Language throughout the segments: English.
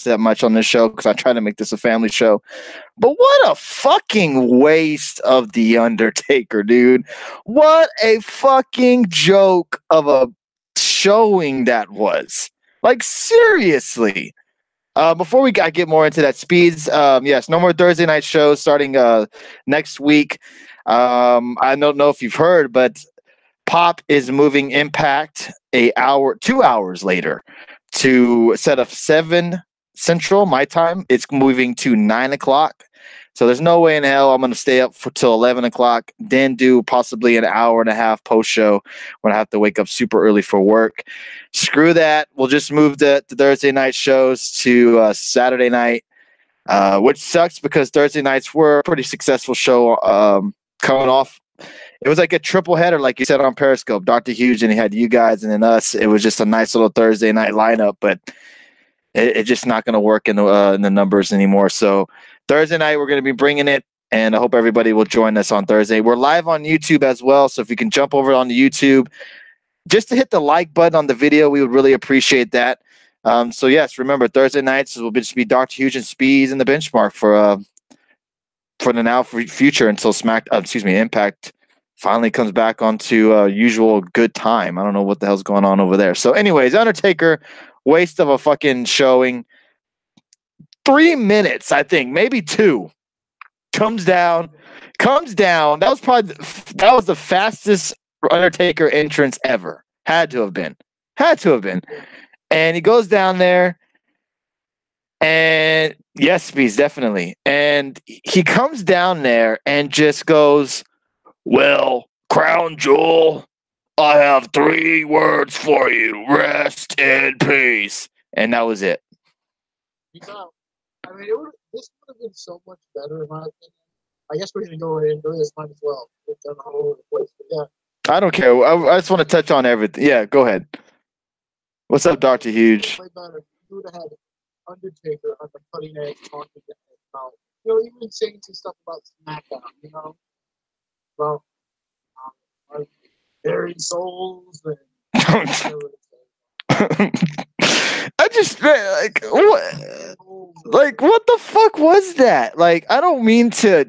that much on this show because I try to make this a family show. But what a fucking waste of The Undertaker, dude. What a fucking joke of a showing that was. Like, seriously. Before I get more into that, Speeds, yes, no more Thursday night shows starting next week. I don't know if you've heard, but Pop is moving Impact 2 hours later to set of 7 Central, my time. It's moving to 9 o'clock. So there's no way in hell I'm going to stay up till 11 o'clock, then do possibly an hour and a half post show when I have to wake up super early for work. Screw that. We'll just move the Thursday night shows to Saturday night, which sucks because Thursday nights were a pretty successful show coming off. It was like a triple header, like you said on Periscope. Dr. Huge, and he had you guys and then us. It was just a nice little Thursday night lineup, but it's just not going to work in the numbers anymore. So Thursday night, we're going to be bringing it, and I hope everybody will join us on Thursday. We're live on YouTube as well, so if you can jump over on the YouTube, just to hit the like button on the video, we would really appreciate that. So yes, remember, Thursday nights will just be Dr. Huge and Speeds in the benchmark for the now future until Impact finally comes back onto usual good time. I don't know what the hell's going on over there. So anyways, Undertaker, waste of a fucking showing. 3 minutes, I think, maybe 2. Comes down. That was the fastest Undertaker entrance ever. Had to have been. And he goes down there, and yes, Speeds, definitely. And he comes down there and just goes, "Well, Crown Jewel, I have 3 words for you. Rest in peace." And that was it. I mean, this would have been so much better in my opinion. I guess we're going to go right into this, might as well. We've done all over the place, but yeah. I don't care. I just want to touch on everything. Yeah, go ahead. What's up, Dr. Huge? Way better. You would have had Undertaker on the cutting edge talking about, even saying some stuff about SmackDown, about buried souls and I just what the fuck was that? Like, I don't mean to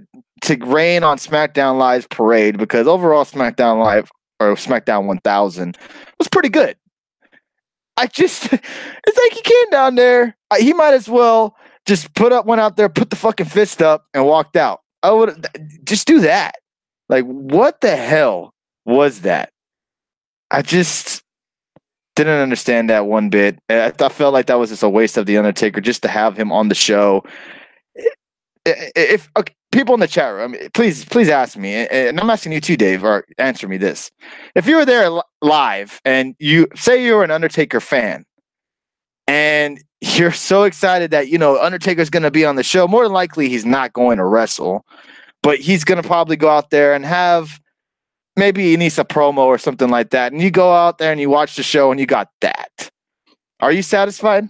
rain on SmackDown Live's parade because overall SmackDown Live or SmackDown 1000 was pretty good. It's like he came down there. He might as well just went out there, put the fucking fist up, and walked out. I would just do that. Like, what the hell was that? I just didn't understand that one bit. I felt like that was just a waste of The Undertaker just to have him on the show. If people in the chat room, please ask me, and I'm asking you too, Dave, or answer me this. If you were there live and you say you're an Undertaker fan and you're so excited that, Undertaker's going to be on the show, more than likely he's not going to wrestle, but he's going to probably go out there and have maybe he needs a promo or something like that. And you go out there and you watch the show and you got that. Are you satisfied?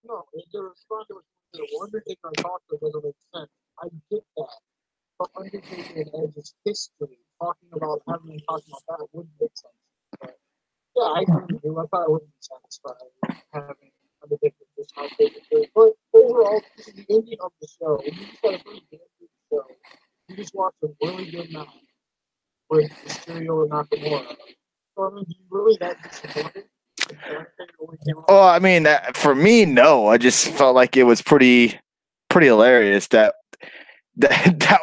No, the response was the Undertaker I talked to doesn't make sense. I get that. But Undertaker and Edge's history, talking about having and talking about that wouldn't make sense. But yeah, I agree with you. I thought I wouldn't be satisfied with having Undertaker just how big it is. But overall, this is the ending of the show. When you just got a pretty damn good show, you just watch a really good match with Mysterio and Nakamura. So, I mean, do you really that disappointed? Oh, I mean, for me, no. I just felt like it was pretty hilarious that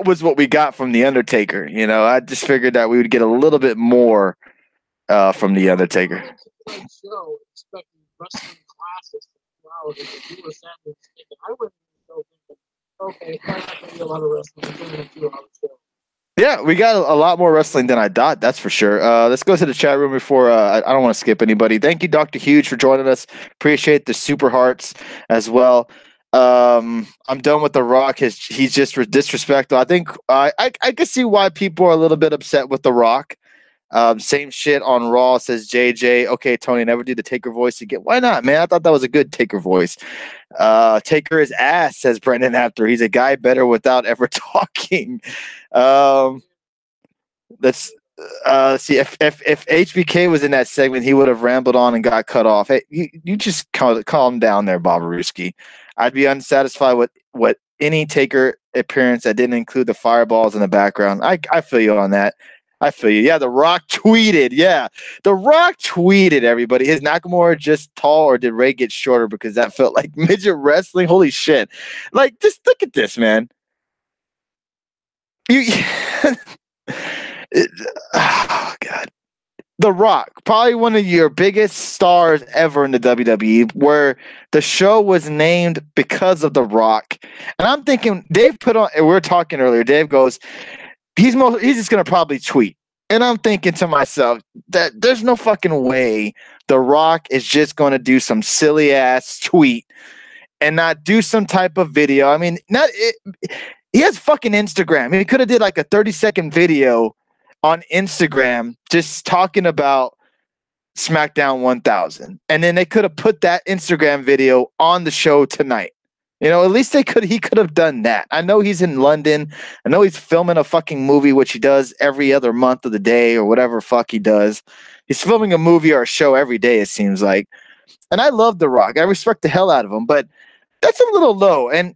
was what we got from The Undertaker. I just figured that we would get a little bit more from The Undertaker. Show expecting wrestling classes for 2 hours and you were sadly mistaken. I went to the show thinking, okay, that's not going to be a lot of wrestling. It's only a 2-hour show. Yeah, we got a lot more wrestling than I thought, that's for sure. Let's go to the chat room before I don't want to skip anybody. Thank you, Dr. Huge, for joining us. Appreciate the super hearts as well. I'm done with The Rock. He's just disrespectful. I think I can see why people are a little bit upset with The Rock. Same shit on Raw, says JJ. Okay, Tony, never do the Taker voice again. Why not, man? I thought that was a good Taker voice. Taker is ass, says Brendan after. He's a guy better without ever talking. Let's See, if HBK was in that segment, he would have rambled on and got cut off. Hey, you just calm down there, Bobrovsky. I'd be unsatisfied with what any Taker appearance that didn't include the fireballs in the background. I feel you on that. I feel you. Yeah, The Rock tweeted. Yeah, The Rock tweeted, everybody. Is Nakamura just tall or did Ray get shorter because that felt like midget wrestling? Holy shit. Like, just look at this, man. You oh, God. The Rock, probably one of your biggest stars ever in the WWE, where the show was named because of The Rock. And I'm thinking, Dave put on, and we were talking earlier, Dave goes, he's just going to probably tweet. And I'm thinking to myself that there's no fucking way The Rock is just going to do some silly ass tweet and not do some type of video. I mean, he has fucking Instagram. He could have did like a 30-second video on Instagram just talking about SmackDown 1000. And then they could have put that Instagram video on the show tonight. You know, at least he could have done that. I know he's in London. I know he's filming a fucking movie, which he does every other month of the day or whatever fuck he does. He's filming a movie or a show every day, it seems like. And I love The Rock. I respect the hell out of him, but that's a little low. And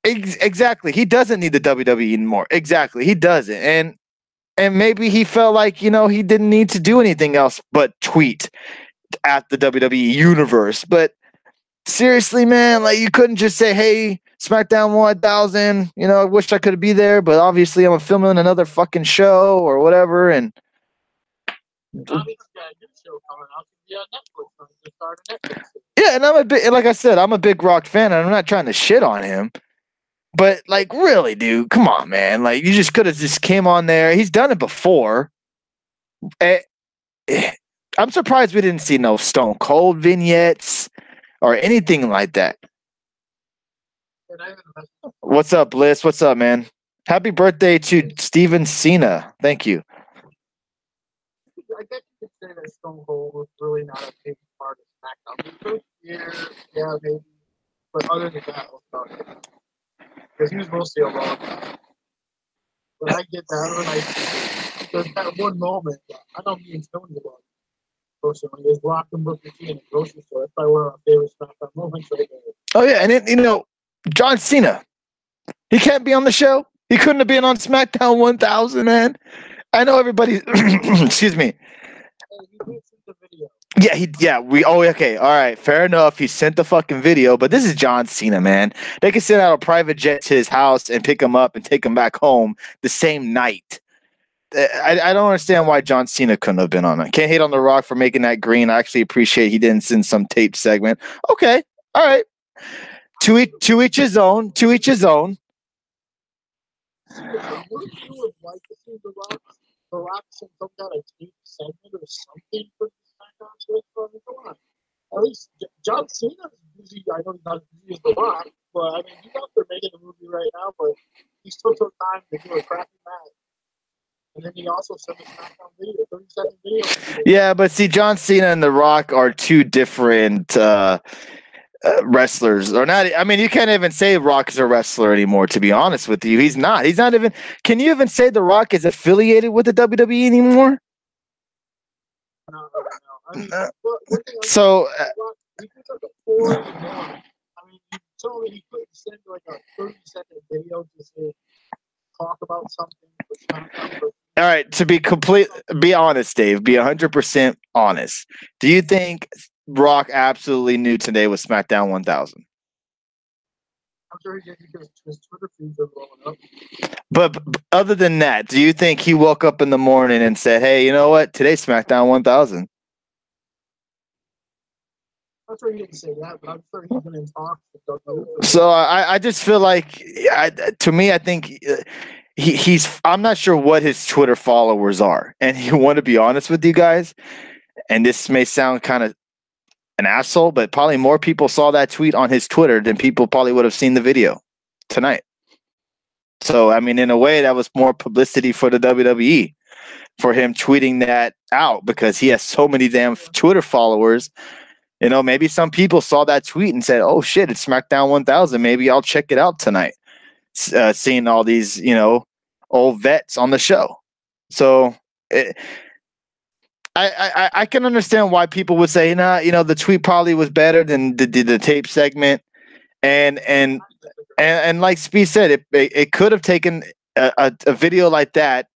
exactly, he doesn't need the WWE anymore. Exactly, he doesn't. And maybe he felt like, you know, he didn't need to do anything else but tweet at the WWE universe. But seriously, man, like, you couldn't just say, hey, SmackDown 1000, you know, I wish I could be there, but obviously I'm filming another fucking show or whatever. And yeah, and like I said, I'm a big Rock fan, and I'm not trying to shit on him. But, like, really, dude, come on, man. Like, you just could have just came on there. He's done it before. I'm surprised we didn't see no Stone Cold vignettes or anything like that. What's up, Bliss? What's up, man? Happy birthday to Steven Cena. Thank you. I guess you could say that Stone Cold was really not a big part of SmackDown. The first year, yeah, maybe. But other than that, was about it. Because he was mostly a Raw guy. But I get that. There's that one moment, I don't mean Tony about it. Personally, is Rock and Booker T in a grocery store. That's probably one of my favorite SmackDown moments right there. Oh, yeah. And, you know, John Cena, he can't be on the show. He couldn't have been on SmackDown 1000, man. I know everybody. Excuse me. Yeah, okay, all right, fair enough. He sent the fucking video, but this is John Cena, man. They can send out a private jet to his house and pick him up and take him back home the same night. I don't understand why John Cena couldn't have been on it. Can't hate on The Rock for making that green. I actually appreciate he didn't send some taped segment. Okay, all right. To each his own. To each his own. The Rock sent some kind of taped segment or something for SmackDown show. Come on. At least John Cena's busy. I know he's not as busy as The Rock, but I mean, he's out there making a movie right now, but he still took time to do a crappy match. And then he also sent a SmackDown video, 30-second video. Yeah, but see, John Cena and The Rock are two different wrestlers. Or not. I mean, you can't even say Rock is a wrestler anymore, to be honest with you. He's not. He's not even. Can you even say The Rock is affiliated with the WWE anymore? No. I mean, so. He took like a 4 in the morning. I mean, you told me he couldn't send like a 30-second video to say, talk about something. All right, to be honest, Dave, be 100% honest. Do you think Rock absolutely knew today was SmackDown 1000? I'm sure he did because his Twitter feeds are blowing up. But other than that, do you think he woke up in the morning and said, hey, you know what? Today's SmackDown 1000? I'm sure he didn't say that, but I'm sure he's been in talks with WWE. So I just feel like, to me, I think he's. I'm not sure what his Twitter followers are, and you want to be honest with you guys. And this may sound kind of an asshole, but probably more people saw that tweet on his Twitter than people probably would have seen the video tonight. So I mean, in a way, that was more publicity for the WWE for him tweeting that out because he has so many damn Twitter followers. You know, maybe some people saw that tweet and said, oh, shit, it's SmackDown 1000. Maybe I'll check it out tonight. Seeing all these, you know, old vets on the show. So I can understand why people would say, nah, the tweet probably was better than the tape segment, and like Speed said, it could have taken a video like that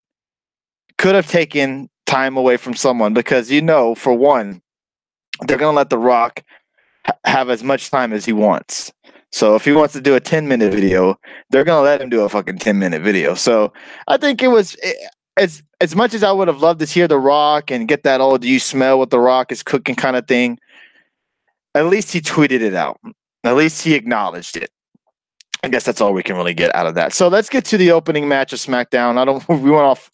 could have taken time away from someone because for one, they're gonna let The Rock have as much time as he wants. So if he wants to do a 10-minute video, they're gonna let him do a fucking 10-minute video. So I think it was as much as I would have loved to hear The Rock and get that "do you smell what The Rock is cooking" kind of thing. At least he tweeted it out. At least he acknowledged it. I guess that's all we can really get out of that. So let's get to the opening match of SmackDown. We went off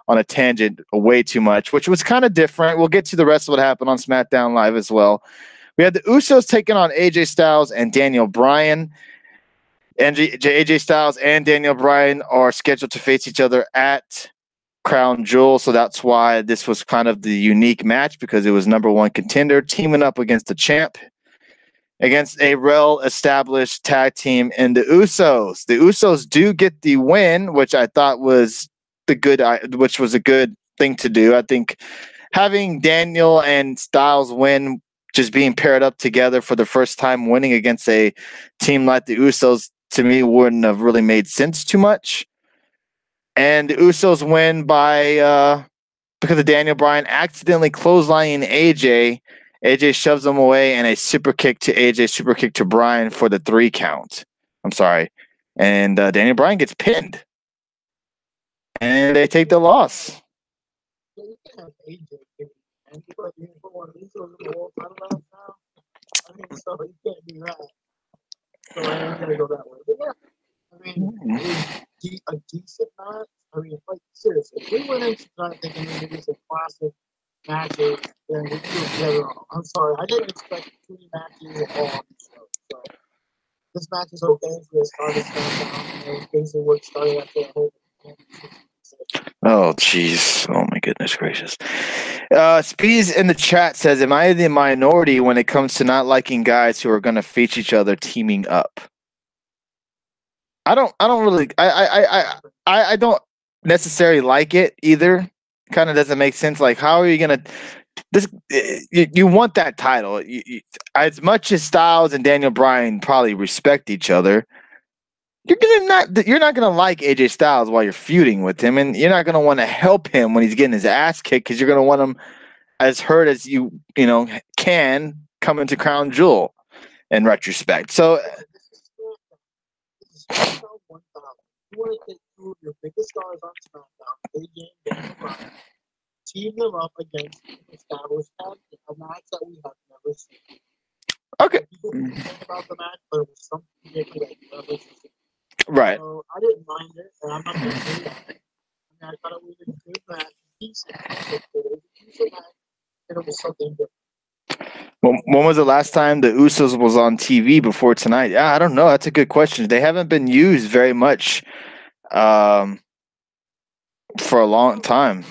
on a tangent way too much, which was kind of different. We'll get to the rest of what happened on SmackDown Live as well. We had the Usos taking on AJ Styles and Daniel Bryan. And AJ Styles and Daniel Bryan are scheduled to face each other at Crown Jewel, so that's why this was kind of the unique match, because it was number one contender teaming up against the champ, against a well-established tag team in the Usos. The Usos do get the win, which I thought was a good thing to do. I think having Daniel and Styles win, just being paired up together for the first time, winning against a team like the Usos, to me wouldn't have really made sense too much. And the Usos win by because of Daniel Bryan accidentally clotheslining AJ. AJ shoves him away, and a super kick to AJ, super kick to Bryan for the 3 count. I'm sorry. And Daniel Bryan gets pinned. And they take the loss. So I'm going to go that way. But yeah, I mean, it was a decent match. I mean, like, seriously, we went into tonight thinking we would do some classic matches, and we do together. I'm sorry, I didn't expect 2 matches at all on the show. So this match is okay for the start of SmackDown, and basically what started after the whole. Oh, jeez. Oh, my goodness gracious. Speeds in the chat says, am I the minority when it comes to not liking guys who are going to face each other teaming up? I don't really, I don't necessarily like it either. Kind of doesn't make sense. Like, how are you going to, you want that title. As much as Styles and Daniel Bryan probably respect each other, you're not gonna like AJ Styles while you're feuding with him, and you're not gonna want to help him when he's getting his ass kicked, because you're gonna want him as hurt as you can come into Crown Jewel in retrospect. So you want to take 2 of your biggest stars on SmackDown, AJ and Daniel Bryan, team them up against an established tag team, a match that we have never seen. Okay. People complain about the match, but it was something ridiculous that we've never seen. Right. So I didn't mind it, and I'm not going to do that. I mean, I thought it was a good match, decent match, and it was something different. When was the last time the Usos was on TV before tonight? Yeah, I don't know. That's a good question. They haven't been used very much for a long time.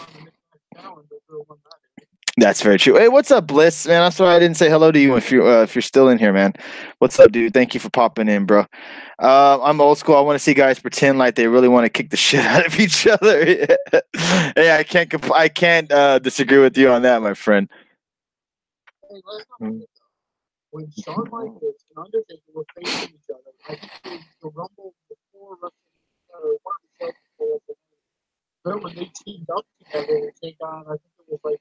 That's very true. Hey, what's up, Bliss? Man, I'm sorry I didn't say hello to you if you're still in here, man. What's up, dude? Thank you for popping in, bro. I'm old school. I want to see guys pretend like they really want to kick the shit out of each other. Hey, I can't disagree with you on that, my friend. Hey, when Shawn Michaels and Undertaker were facing each other, I think it was the Rumble before WrestleMania. Then when they teamed up together to take on, I think it was like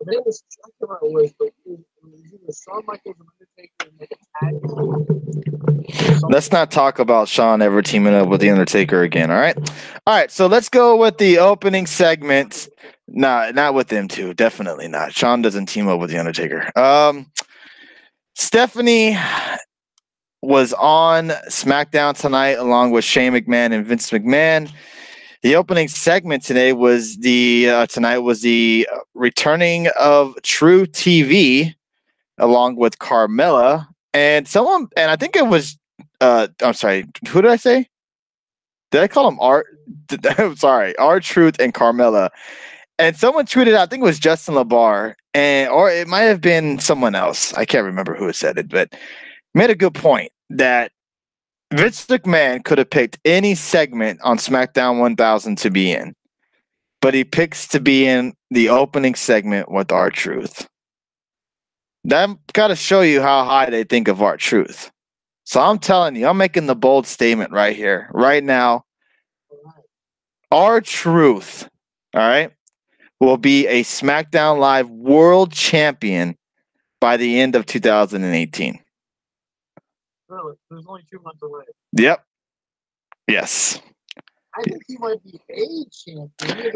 the name was I can't remember what it was, but it was either Shawn Michaels and Undertaker and like a tag team. Let's not talk about Shawn ever teaming up with the Undertaker again. All right. So let's go with the opening segment. Nah, not with them two. Definitely not. Shawn doesn't team up with the Undertaker. Stephanie was on SmackDown tonight along with Shane McMahon and Vince McMahon. The opening segment today was tonight was the returning of True TV along with Carmella and I think it was I'm sorry, who did I say? Did I call him Art? I'm sorry, R-Truth and Carmella. And someone tweeted out, I think it was Justin LaBar, or it might have been someone else. I can't remember who said it, but made a good point that Vince McMahon could have picked any segment on SmackDown 1000 to be in. but he picks to be in the opening segment with R-Truth. That got to show you how high they think of R-Truth. So I'm telling you, I'm making the bold statement right here, right now. R-Truth, all right, will be a SmackDown Live World Champion by the end of 2018. Really? There's only 2 months away. Yep. Yes. I think he might be a champion. He might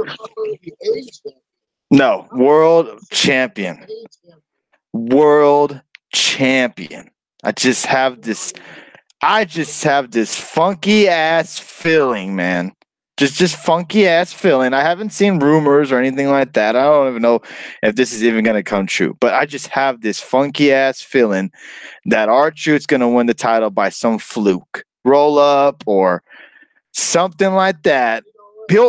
be a champion. No, world champion. World champion. I just have this funky ass feeling, man. Just funky ass feeling. I haven't seen rumors or anything like that. I don't even know if this is even gonna come true. But I just have this funky ass feeling that R-Truth's gonna win the title by some fluke. Roll up or something like that.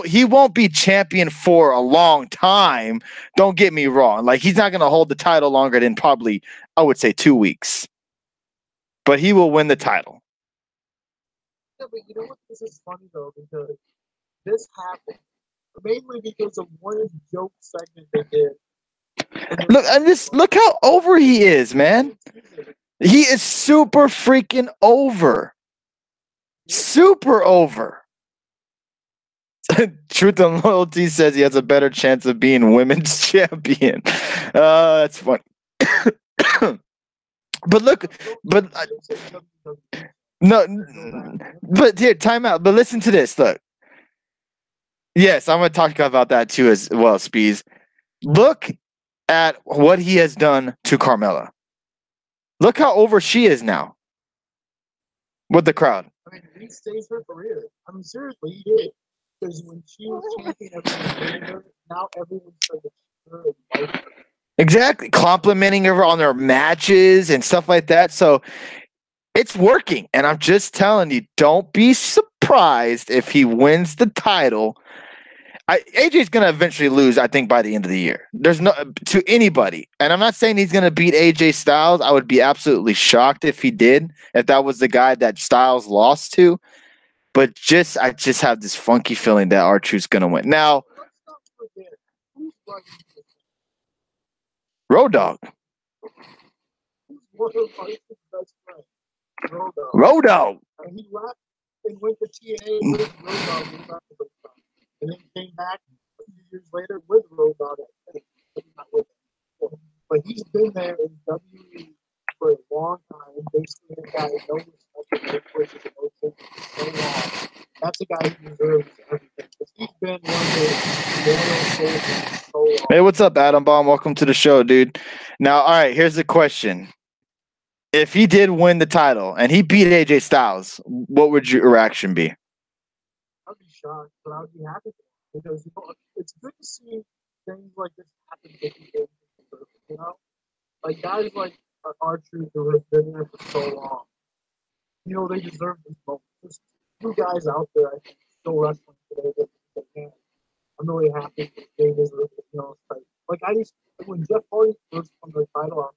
He won't be champion for a long time. Don't get me wrong. Like, he's not going to hold the title longer than probably, I would say, 2 weeks. But he will win the title. Yeah, but you know what? This is funny, though, because this happened mainly because of one joke segment they did. Look how over he is, man. He is super freaking over. Super over. Truth and Loyalty says he has a better chance of being women's champion. That's funny. But here, time out. But listen to this. Look. Yes, I'm going to talk about that too as well, Speeds. Look at what he has done to Carmella. Look how over she is now with the crowd. I mean, he stays her career. I mean, seriously, he did. Because when she was champion, everyone hated her. Now everyone's like her and like her. Exactly. Complimenting her on their matches and stuff like that. So it's working. And I'm just telling you, don't be surprised if he wins the title. AJ's going to eventually lose, I think, by the end of the year. There's no to anybody. And I'm not saying he's going to beat AJ Styles. I would be absolutely shocked if he did, if that was the guy that Styles lost to. But I just have this funky feeling that R-Truth's going to win. Now, Road Dogg. Road Dogg. And he left and went to TNA with Road Dogg. And then came back a few years later with Road Dogg. But he's been there in WWE for a long time. Basically, a guy no respect for so long. That's a guy who deserves everything. He's been one of the loyal soldiers for so long. Hey, what's up, Adam Baum? Welcome to the show, dude. Now, all right, here's the question. If he did win the title and he beat AJ Styles, what would your reaction be? I'd be shocked, but I'd be happy because it's good to see things like this happen to people. You know, like guys like R-Truth who have been there for so long. You know, they deserve this moment. There's 2 guys out there, I think, still wrestling today that they can. I'm really happy that they deserve it. You know, like when Jeff Hardy first won the title,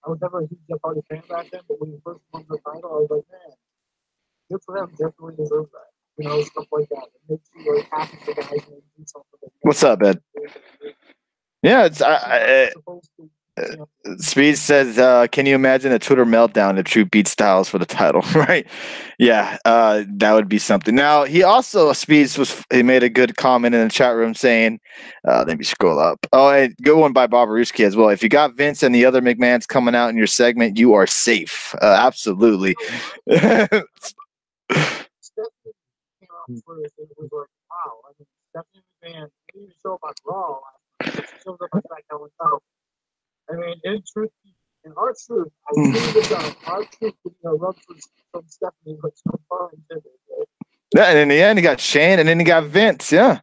I was never a huge Jeff Hardy fan back then, but when he first won the title, I was like, man, good for him. Definitely deserves that. You know, stuff like that. It makes you like happy for guys who do something. What's up, Ed? Yeah, it's Speed says, can you imagine a Twitter meltdown if Truth beats Styles for the title? Right? Yeah, that would be something. Now, he also, he made a good comment in the chat room saying, let me scroll up. Oh, and good one by Barbaruski as well. If you got Vince and the other McMahons coming out in your segment, you are safe. Absolutely. Stephanie came out first and it was like, wow. I mean, Stephanie McMahon didn't even show up on Raw. She shows up on SmackDown without. I mean, in R-Truth, I think it's R-Truth getting a rub from Stephanie, but so far intended. Yeah, and in the end, he got Shane, and then he got Vince. Yeah.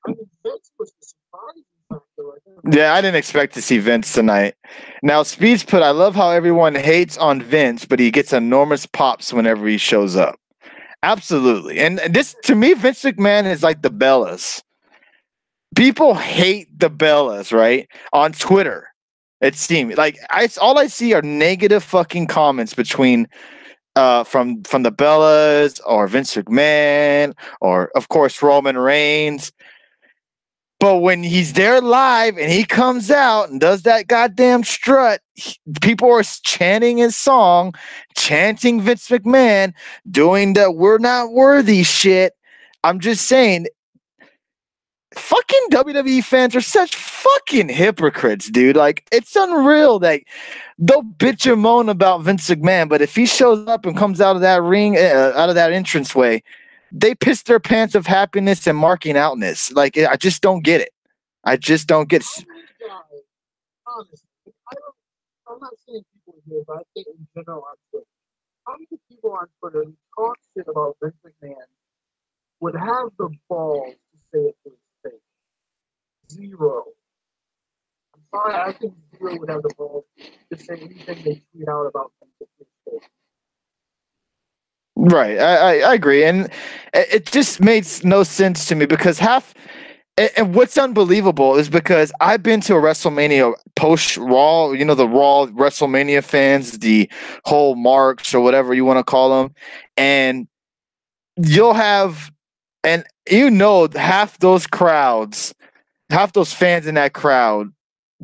I mean, Vince was the surprising factor right there. Yeah, I didn't expect to see Vince tonight. Now, Speeds put, I love how everyone hates on Vince, but he gets enormous pops whenever he shows up. Absolutely. And this, to me, Vince McMahon is like the Bellas. People hate the Bellas, right? On Twitter. It seems like all I see are negative fucking comments between from the Bellas or Vince McMahon or of course Roman Reigns. But when he's there live and he comes out and does that goddamn strut, people are chanting his song, chanting Vince McMahon, doing the "we're not worthy" shit. I'm just saying, fucking WWE fans are such fucking hypocrites, dude. Like, it's unreal that they'll bitch and moan about Vince McMahon, but if he shows up and comes out of that ring, out of that entranceway, they piss their pants of happiness and marking outness. Like, I just don't get it. I just don't get it. Honestly, I'm not saying people here, but I think in general on Twitter. How many people on Twitter who talk shit about Vince McMahon would have the balls to say it to his face? Zero. I'm sorry, I think zero would have the balls to say anything they tweet out about him to his face. Right, I agree, and it just makes no sense to me because and what's unbelievable is because I've been to a WrestleMania post Raw, you know, the Raw WrestleMania fans, the whole marks or whatever you want to call them, and you'll have, and you know, half those fans in that crowd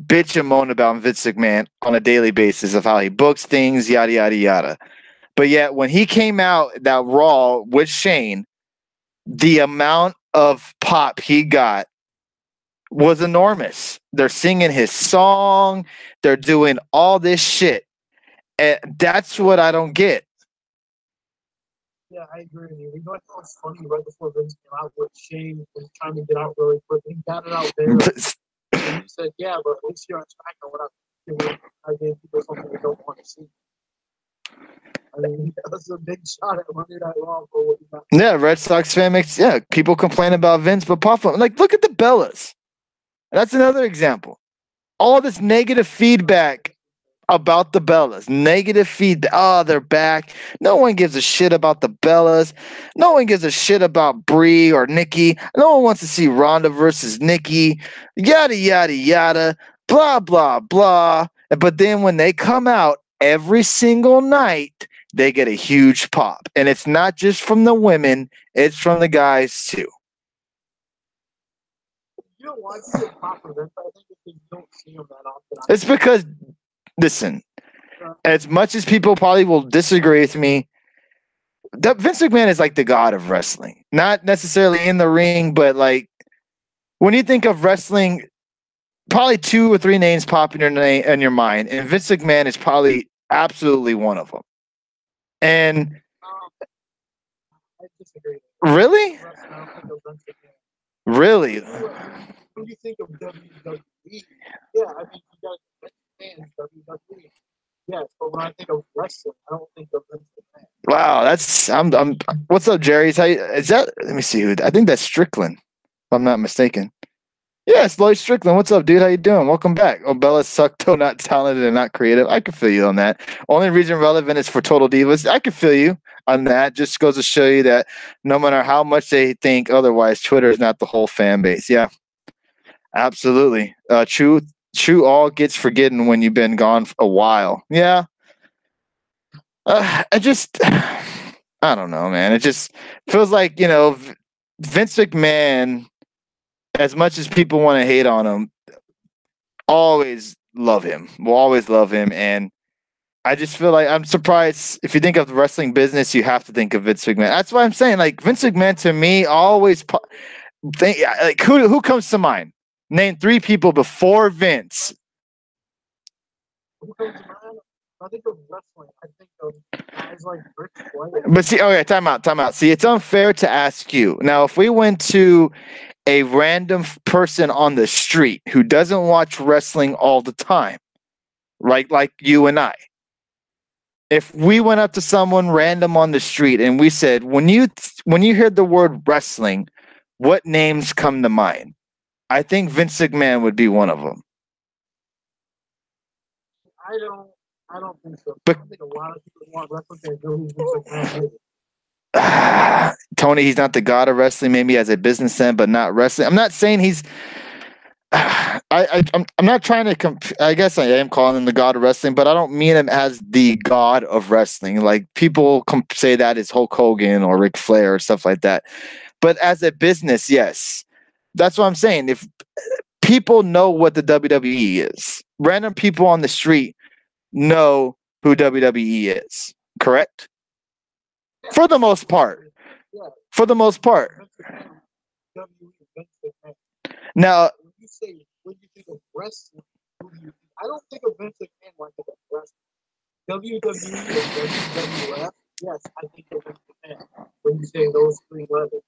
bitch and moan about Vince McMahon on a daily basis of how he books things, yada yada yada. But yet, when he came out that Raw with Shane, the amount of pop he got was enormous. They're singing his song. They're doing all this shit. And that's what I don't get. Yeah, I agree with you. You know what was funny right before Vince came out with Shane was trying to get out really quick. He got it out there. And he said, yeah, but at least you're on SmackDown. We're not giving people something they don't want to see. I mean, that was a big shot at Monday Night Raw for what he got. Yeah, Red Sox fan makes, people complain about Vince, but pop up. Like, look at the Bellas. That's another example. All this negative feedback about the Bellas. Negative feedback. Oh, they're back. No one gives a shit about the Bellas. No one gives a shit about Brie or Nikki. No one wants to see Ronda versus Nikki. Yada, yada, yada. Blah, blah, blah. But then when they come out every single night, they get a huge pop. And it's not just from the women. It's from the guys, too. You know why people pop for Vince? I think because you don't see him that often. It's because, listen, as much as people probably will disagree with me, Vince McMahon is like the god of wrestling. Not necessarily in the ring, but like when you think of wrestling, probably 2 or 3 names pop in your mind, and Vince McMahon is probably absolutely one of them. And I disagree. Really? Really? When you think of WWE, yeah, I mean, you got fans WWE. Yes, but when I think of wrestling, I don't think of Vince McMahon. Wow, I'm. What's up, Jerry? Is that? Let me see. I think that's Strickland, if I'm not mistaken. Yeah, it's Lloyd Strickland. What's up, dude? How you doing? Welcome back. Oh, Bella sucked, though, not talented and not creative. I can feel you on that. Only reason relevant is for Total Divas. I can feel you on that. Just goes to show you that no matter how much they think otherwise, Twitter is not the whole fan base. Yeah, absolutely. True all gets forgotten when you've been gone for a while. Yeah. I don't know, man. It just feels like, Vince McMahon, as much as people want to hate on him, always love him. Will always love him. And I just feel like I'm surprised. If you think of the wrestling business, you have to think of Vince McMahon. That's why I'm saying, like, Vince McMahon to me always like who comes to mind? Name 3 people before Vince. Who comes to mind? I think of wrestling. I think of guys like Rick Flair. But see, okay, time out. See, it's unfair to ask you. Now, if we went to a random person on the street who doesn't watch wrestling all the time, right, like you and I, if we went up to someone random on the street and we said, when you hear the word wrestling, what names come to mind? I think Vince McMahon would be one of them. I don't think so. But I think a lot of people want wrestling and know who Vince McMahon is. Tony, he's not the god of wrestling, maybe as a businessman, but not wrestling. I'm not saying he's. I'm not trying to. I guess I am calling him the god of wrestling, but I don't mean him as the god of wrestling. Like people say that is Hulk Hogan or Ric Flair or stuff like that. But as a business, yes, That's what I'm saying. If people know what the WWE is, random people on the street know who WWE is, correct? For the most part. Yeah. For the most part. Now, when you think of wrestling, I don't think of Vince McMahon when I think of wrestling. WWE and WWF, yes, I think of Vince McMahon when you say those three letters.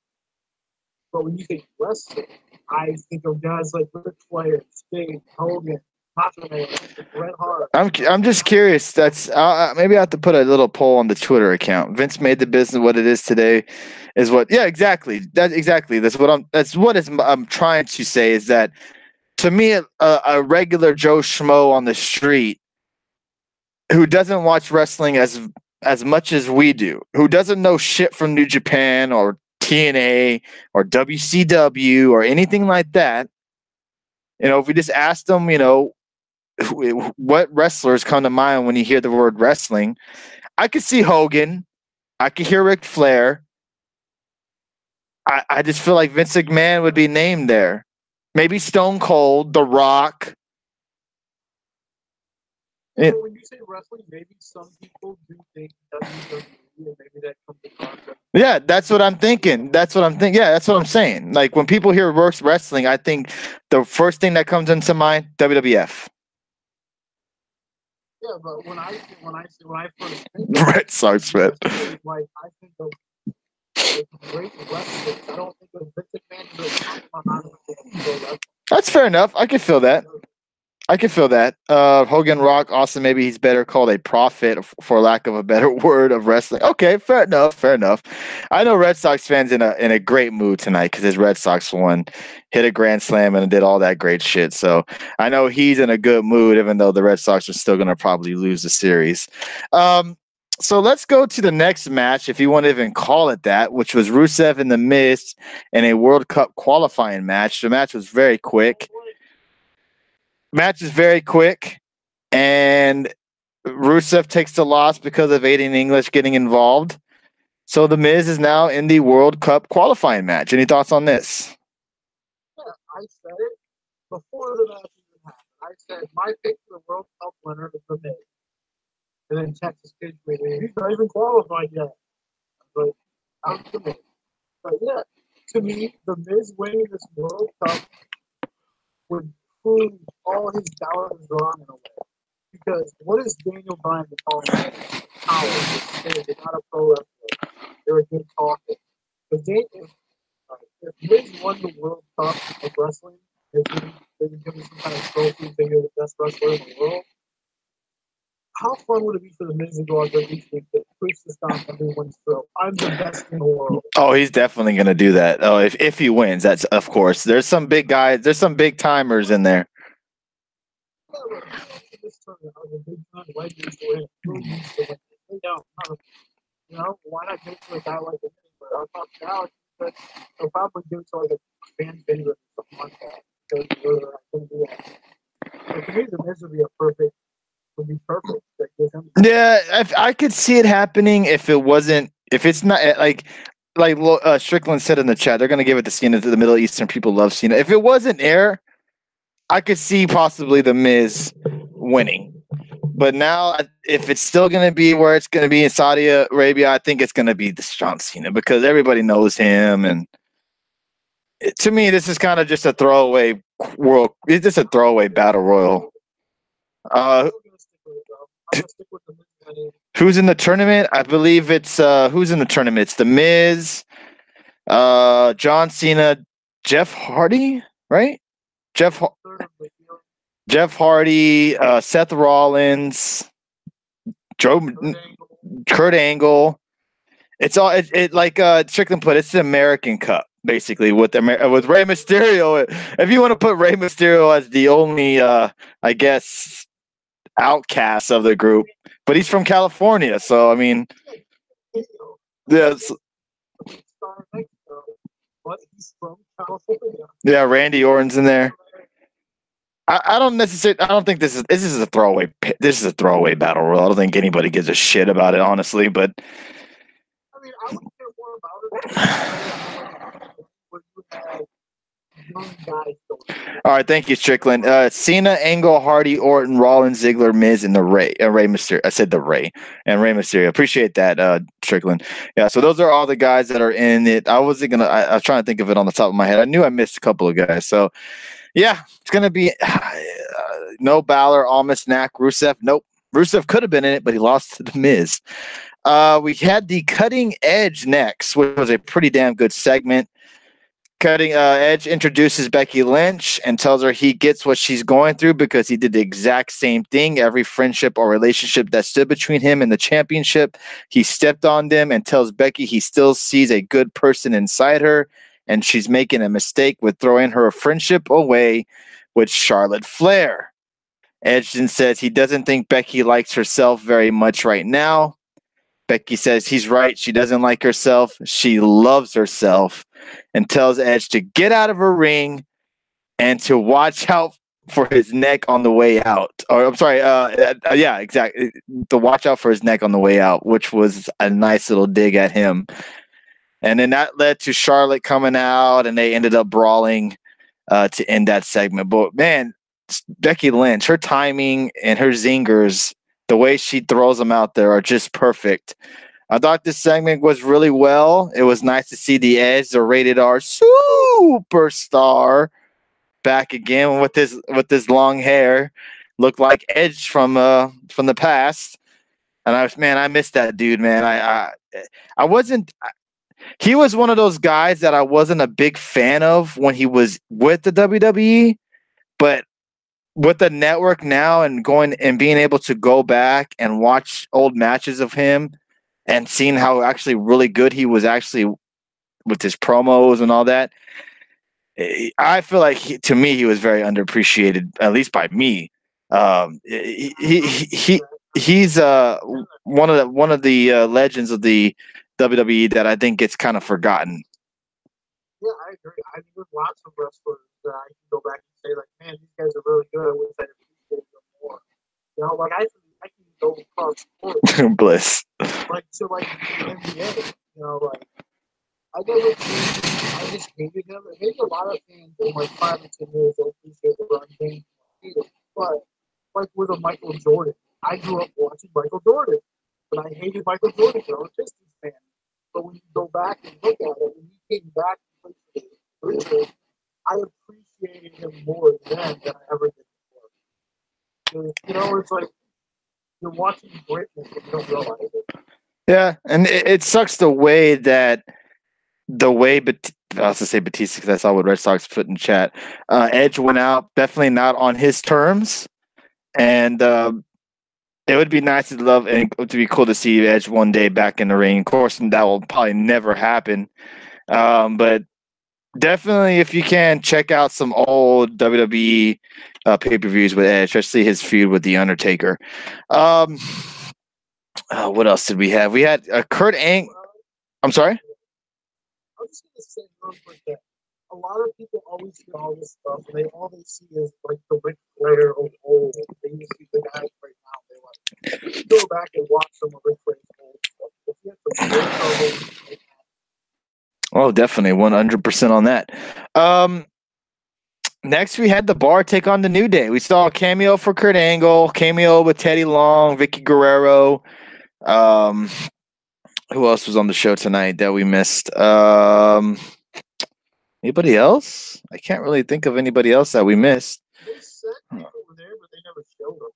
But when you think wrestling, I think of guys like Ric Flair, Sting, Hogan, Macho Man, Bret Hart. I'm just curious. That's maybe I have to put a little poll on the Twitter account. Vince made the business what it is today. Is what? Yeah, exactly. That's what I'm trying to say is that to me, a regular Joe Schmo on the street who doesn't watch wrestling as much as we do, who doesn't know shit from New Japan or TNA or WCW or anything like that, if we just ask them, what wrestlers come to mind when you hear the word wrestling, I could see Hogan, I could hear Ric Flair. I just feel like Vince McMahon would be named there. Maybe Stone Cold, The Rock. So when you say wrestling, maybe some people do think WWE, and maybe that comes to concept. Yeah, that's what I'm thinking. Yeah, that's what I'm saying. Like when people hear wrestling, I think the first thing that comes into mind, WWF. Yeah, but when I first think Red Sox, man. Like I think of great wrestlers. I don't think of Vince McMahon. That's fair enough. I can feel that. Hogan, Rock, Austin, maybe he's better called a prophet, for lack of a better word, of wrestling. Okay, fair enough. I know Red Sox fans in a great mood tonight because his Red Sox won, hit a grand slam, and did all that great shit. So I know he's in a good mood, even though the Red Sox are still going to probably lose the series. So let's go to the next match, if you want to even call it that, which was Rusev and The Miz in a World Cup qualifying match. The match was very quick. Match is very quick, and Rusev takes the loss because of Aiden English getting involved. So The Miz is now in the World Cup qualifying match. Any thoughts on this? Yeah, I said it before the match even happened. I said my pick for the World Cup winner is The Miz. And then Texas Kid me, he's not even qualified yet. But I'm The Miz. But yeah, to me, The Miz winning this World Cup would prove all his doubters wrong in a way. Because what is Daniel Bryan calling him? They're not a pro wrestler. They're a good talker. But if Miz won the World Cup of wrestling, if they give him some kind of trophy to you're the best wrestler in the world, how fun would it be for the Miz to go out there each week to push the stop everyone's throat? I'm the best in the world. Oh, he's definitely going to do that. Oh, if he wins, that's of course. There's some big guys. There's some big timers in there. Yeah, but this tournament, I was a big time legends to win. Who used to win? They don't. Why not give it to a guy like him? But I'm not now. But they'll probably give it to like a fan favorite or something like that. Because I can do that. But to me, the Miz would be perfect. Yeah, I could see it happening if it's not like Strickland said in the chat, they're going to give it to Cena. To the Middle Eastern people love Cena. If it wasn't air, I could see possibly the Miz winning. But now, if it's still going to be where it's going to be in Saudi Arabia, I think it's going to be the John Cena because everybody knows him. And to me, this is kind of just a throwaway It's just a throwaway battle royal. Who's in the tournament? I believe it's who's in the tournament? It's The Miz, John Cena, Jeff Hardy, right? Jeff Hardy, Seth Rollins, Kurt Angle. It's all it like Strickland put. It's the American Cup, basically, with Rey Mysterio. If you want to put Rey Mysterio as the only, I guess, outcast of the group, but he's from California, so I mean, yeah, Randy Orton's in there. I don't think this is a throwaway. This is a throwaway battle royal. I don't think anybody gives a shit about it, honestly. But I mean, I would care more about it when you had young guys don't. All right, thank you, Strickland. Cena, Angle, Hardy, Orton, Rollins, Ziggler, Miz, and the Rey Mysterio. I said the Rey and Rey Mysterio. Appreciate that, Strickland. Yeah, so those are all the guys that are in it. I was trying to think of it on the top of my head. I knew I missed a couple of guys. So yeah, it's gonna be no Balor, Almas, Knack, Rusev. Nope, Rusev could have been in it, but he lost to the Miz. We had the Cutting Edge next, which was a pretty damn good segment. Cutting Edge introduces Becky Lynch and tells her he gets what she's going through because he did the exact same thing. Every friendship or relationship that stood between him and the championship, he stepped on them, and tells Becky he still sees a good person inside her, and she's making a mistake with throwing her friendship away with Charlotte Flair. Edge then says he doesn't think Becky likes herself very much right now. Becky says he's right. She doesn't like herself. She loves herself, and tells Edge to get out of her ring and to watch out for his neck on the way out. Or I'm sorry, yeah, exactly. To watch out for his neck on the way out, which was a nice little dig at him. And then that led to Charlotte coming out, and they ended up brawling to end that segment. But man, Becky Lynch, her timing and her zingers, the way she throws them out there are just perfect. I thought this segment was really well. It was nice to see the Edge, the rated R superstar, back again with this long hair, look like Edge from the past. And I missed that dude, man. I wasn't. He was one of those guys that I wasn't a big fan of when he was with the WWE, but with the network now and going and being able to go back and watch old matches of him and seeing how actually really good he was actually with his promos and all that, I feel like to me he was very underappreciated, at least by me. He's one of the legends of the WWE that I think gets kind of forgotten. Yeah, I agree. I mean, there's lots of wrestlers that I can go back and say, like, man, these guys are really good. I wish I'd appreciated them more. You know, like I can go across sports. Bliss. Like to like the NBA. You know, like I just hated him. And maybe a lot of fans in like 5 and 10 years will appreciate the run game. But like with a Michael Jordan, I grew up watching Michael Jordan, but I hated Michael Jordan. I was a Pistons fan. But when you go back and look at it, when he came back and played for the Richards, I appreciated him more then than I ever did before. You know, it's like you're watching greatness and you don't realize it. Yeah, and it sucks the way, but I was to say Batista because I saw what Red Sox put in chat. Edge went out, definitely not on his terms, and it would be nice to love and to be cool to see Edge one day back in the ring. Of course, that will probably never happen. But definitely, if you can, check out some old WWE pay-per-views with Edge, especially his feud with The Undertaker. What else did we have? We had Kurt Angle. I'm sorry? I'm just going to say real quick that a lot of people always see all this stuff, and all they see is like the Ric Flair of old. They used to see the guys right now. They like go back and watch some of Ric Flair's old stuff. If you have to oh, definitely 100% on that. Next, we had the Bar take on the New Day. We saw a cameo for Kurt Angle, cameo with Teddy Long, Vicky Guerrero. Who else was on the show tonight that we missed? Anybody else? I can't really think of anybody else that we missed. They said people were there, but they never showed them.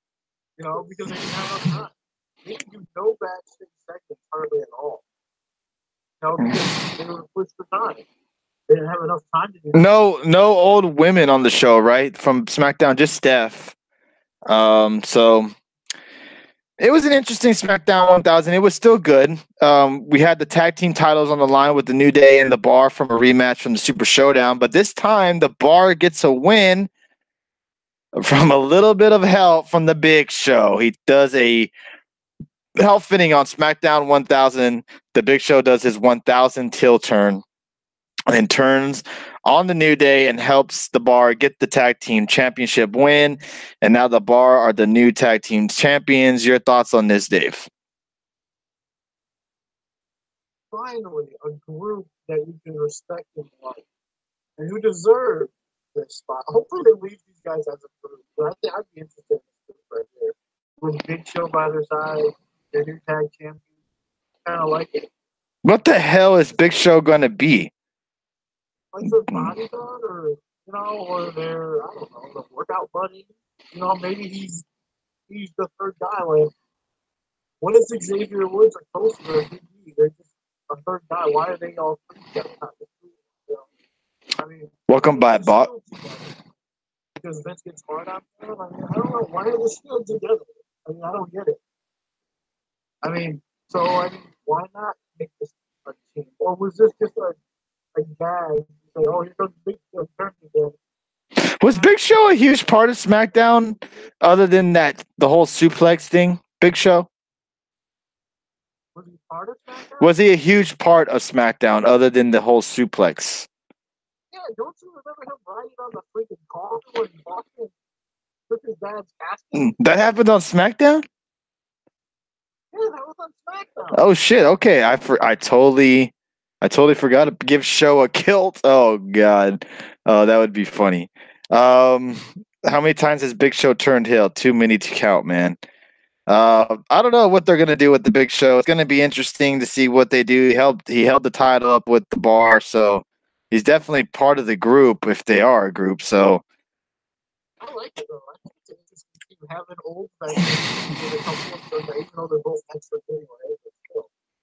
You know, because they didn't have enough time. They didn't do no backstage segments hardly at all. You know, because they were pushed for time. They didn't have enough time to do that. No old women on the show, right? From SmackDown, just Steph. So it was an interesting SmackDown 1000. It was still good. We had the tag team titles on the line with the New Day and the Bar from a rematch from the Super Showdown. But this time, the Bar gets a win from a little bit of help from the Big Show. He does a help fitting on SmackDown 1000. The Big Show does his 1000 heel turn and turns on the New Day and helps the Bar get the tag team championship win. And now the Bar are the new tag team champions. Your thoughts on this, Dave? Finally, a group that you can respect and like, and who deserve this spot. Hopefully they leave these guys as a group. But I think I'd be interested in this group right here. With Big Show by their side, their new tag champion. Kind of like it. What the hell is Big Show gonna be? Like their bodyguard, or or their I don't know, the workout buddy. Maybe he's the third guy. Like, what is Xavier Woods or Coaster or DB? They're just a third guy. Why are they all three together? I mean, welcome by Bob. Because Vince gets hard on them. I don't know. Why are they still together? I don't get it. Why not make this a team? Or was this just a gag? Like, oh, here comes Big Show turn again. Was Big Show a huge part of SmackDown, other than that the whole suplex thing? Big Show. Was he part of SmackDown? Was he a huge part of SmackDown, other than the whole suplex? Yeah, don't you remember him riding on the freaking car when Boston took his dad's casket? That happened on SmackDown? Yeah, that was on SmackDown. Oh shit! Okay, I totally forgot to give Show a kilt. Oh god, that would be funny. How many times has Big Show turned heel? Too many to count, man. I don't know what they're gonna do with the Big Show. It's gonna be interesting to see what they do. He held the title up with the Bar, so he's definitely part of the group if they are a group. So I like it though. I think it's interesting to have an old veteran with a couple of them, even though they're both extra anyway.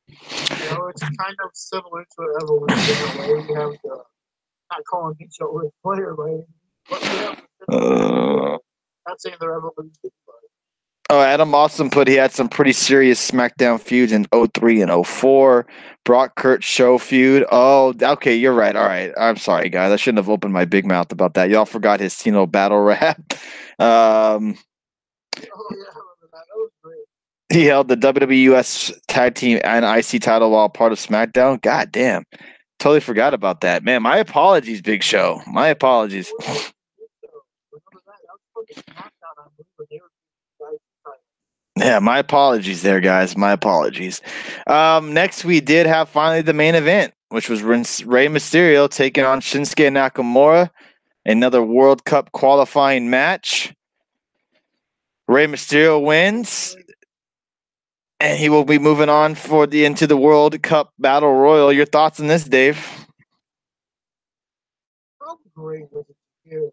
It's kind of similar to an evolution in a way. We have the not calling each other a player, but we have not saying they're evolution, but. Oh, Adam Awesome put he had some pretty serious SmackDown feuds in 03 and 04. Brock Kurt Show feud. Oh, okay, you're right. All right. I'm sorry, guys. I shouldn't have opened my big mouth about that. Y'all forgot his Tino battle rap. Oh, yeah, I remember that. That was great. He held the WWS Tag Team and IC title while part of SmackDown. God damn. Totally forgot about that. Man, my apologies, Big Show. My apologies. Yeah, my apologies there, guys. My apologies. Next, we did have finally the main event, which was Rey Mysterio taking on Shinsuke Nakamura. Another World Cup qualifying match. Rey Mysterio wins, and he will be moving on into the World Cup Battle Royal. Your thoughts on this, Dave? How great was it to hear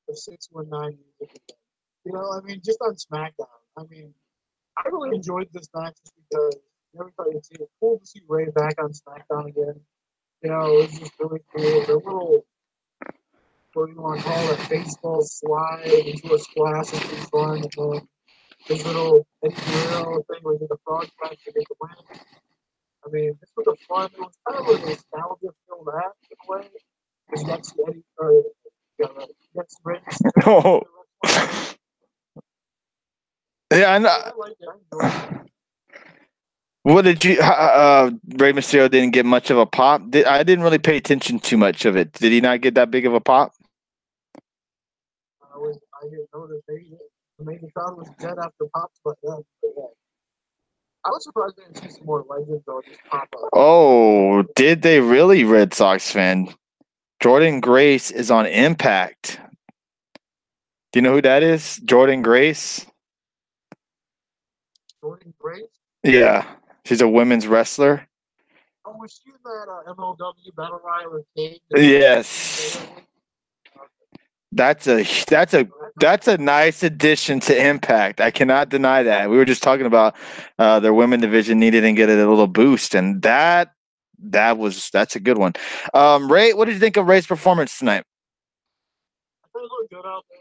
the 619 music? Just on SmackDown. I really enjoyed this match just because everybody it's cool to see Ray back on SmackDown again. It was just really cool. The little, what do you want to call it, baseball slide into a splash is pretty fun. And then this little Eddie Guerrero thing where he did the frog splash to get the win. This was a fun, it was kind of a nostalgia filled match in a way. Because you got to see Eddie, you got to see Ray Mysterio. Yeah, I know. What did you? Rey Mysterio didn't get much of a pop. I didn't really pay attention too much of it. Did he not get that big of a pop? I didn't notice. Maybe thought it was dead after pops, but yeah. I was surprised they didn't see some more legends though just pop up. Oh, did they really, Red Sox fan? Jordan Grace is on Impact. Do you know who that is? Jordan Grace. Jordan Grace? Yeah, she's a women's wrestler. Oh, was she in that MLW Battle Royale with Kate? Yes. That's a nice addition to Impact. I cannot deny that. We were just talking about their women division needed and get a little boost, and that's a good one. Ray, what did you think of Ray's performance tonight? I thought it looked good out there.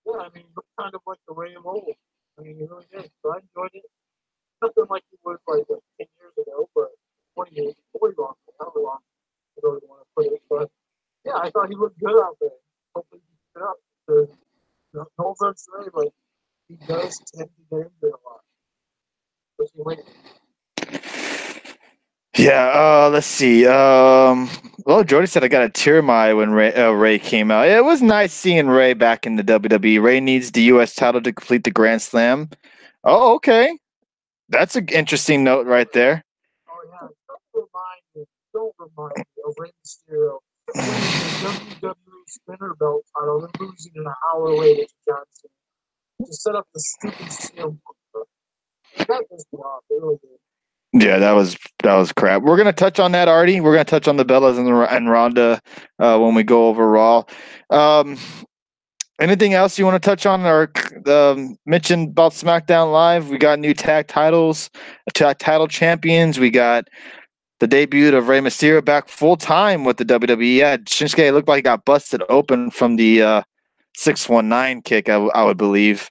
Looked kind of like the Ray of old. He really did. So I enjoyed it. Nothing like he was like 10 years ago, but 20 years, way long, however long I really want to put it. But yeah, I thought he looked good out there. Hopefully he keeps it up. Because no offense to Ray, but he does tend to get injured a lot. Especially lately. Yeah, let's see. Well, Jordy said I got a tear in my eye when Ray came out. It was nice seeing Ray back in the WWE. Ray needs the U.S. title to complete the Grand Slam. Oh, okay. That's an interesting note right there. Oh, yeah. Don't remind me of Ray Mysterio winning the WWE spinner belt title and losing an hour later to John Cena to set up the stupid CM Punk. That pissed me off. It really did. Yeah, that was crap. We're gonna touch on that, Artie. We're gonna touch on the Bellas and Ronda when we go over Raw. Anything else you want to touch on or mention about SmackDown Live? We got new tag titles, tag title champions. We got the debut of Rey Mysterio back full time with the WWE. Yeah, Shinsuke looked like he got busted open from the 619 kick, I would believe.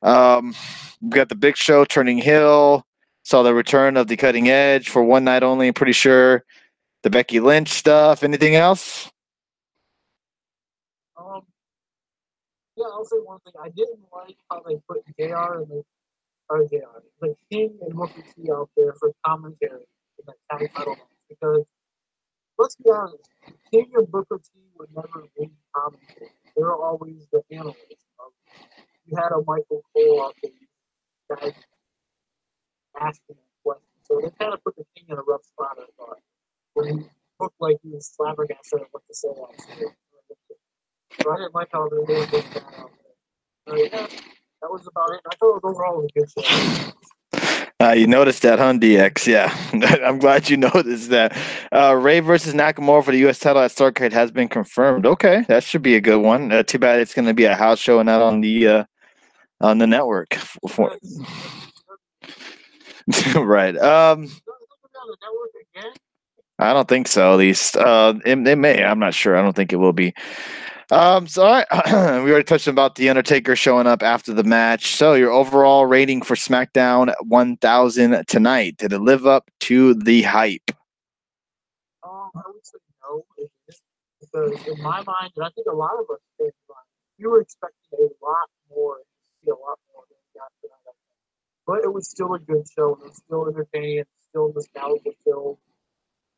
We got the Big Show turning heel. Saw the return of the Cutting Edge for one night only. Pretty sure the Becky Lynch stuff. Anything else? Yeah, I'll say one thing. I didn't like how they put JR and the King and Booker T out there for commentary in that tag title match because let's be honest, King and Booker T would never win commentary. They were always the analysts. You had a Michael Cole out there guys asking questions. So they kind of put the King in a rough spot, I thought. Where he looked like he was flabbergasted at what to say on stage. So I didn't like how they did that out there. Yeah, that was about it. I thought those were all good shows. You noticed that, huh, DX? Yeah. I'm glad you noticed that. Ray versus Nakamura for the U.S. title at Starrcade has been confirmed. Okay, that should be a good one. Too bad it's going to be a house show and not on the network. Right. I don't think so, at least. It may. I'm not sure. I don't think it will be. So all right. We already touched about The Undertaker showing up after the match. So your overall rating for SmackDown 1000 tonight, did it live up to the hype? I would say no, because in my mind, and I think a lot of us did, you were expecting a lot more, to see a lot more than we got tonight. But it was still a good show. It was still entertaining. It's still nostalgia filled.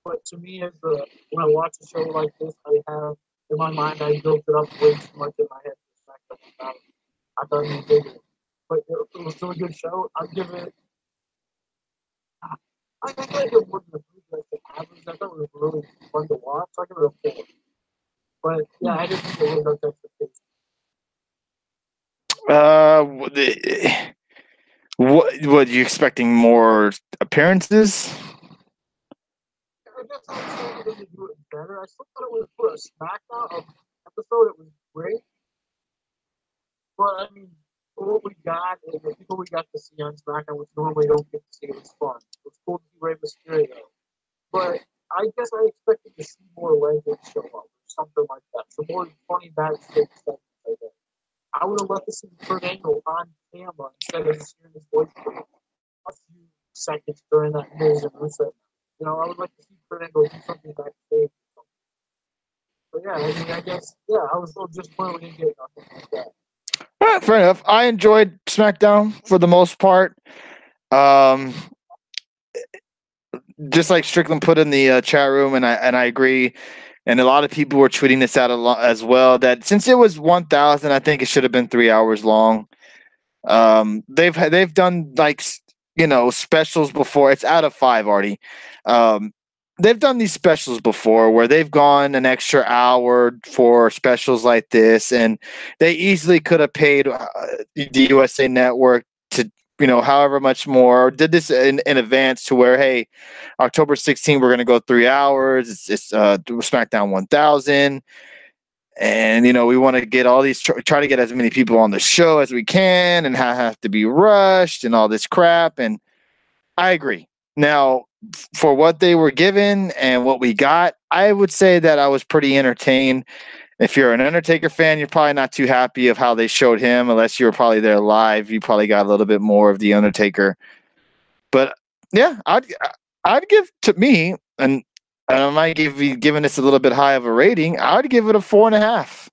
But to me, when I watch a show like this, I have in my mind, I built it up way too much in my head. I thought it was bigger. But it was still a good show. I'd give it. I think I give more than a 3 average. I thought it was really fun to watch. I give it a 4. But yeah, I didn't think it was expectations. What you expecting more appearances? I guess I was hoping they could do it better. I still thought it was for a SmackDown episode. It was great. But I mean, what we got and the people we got to see on SmackDown, which normally don't get to see, it was fun. It was cool to see Rey Mysterio. But I guess I expected to see more Legends show up or something like that. Some more funny backstage stuff like that. I would have loved to see Kurt Angle on camera instead of hearing his voice for a few seconds during that Miz and Rusev. I would like to see Kurt Angle do something backstage. But yeah, I mean, I guess, I was a little disappointed we didn't get nothing like that. All right, fair enough. I enjoyed SmackDown for the most part. Just like Strickland put in the chat room, and I agree. And a lot of people were tweeting this out as well. That since it was 1,000, I think it should have been 3 hours long. They've done specials before. It's out of 5, Artie. They've done these specials before where they've gone an extra hour for specials like this, and they easily could have paid the USA Network to, however much more, or did this in advance to where, hey, October 16th, we're going to go 3 hours. It's SmackDown 1000. And, we want to get all these, try to get as many people on the show as we can and have to be rushed and all this crap. And I agree. Now, for what they were given and what we got, I would say that I was pretty entertained. If you're an Undertaker fan, you're probably not too happy of how they showed him, unless you were probably there live. You probably got a little bit more of the Undertaker. But yeah, I'd give to me, and I might be giving this a little bit high of a rating. I would give it a 4.5.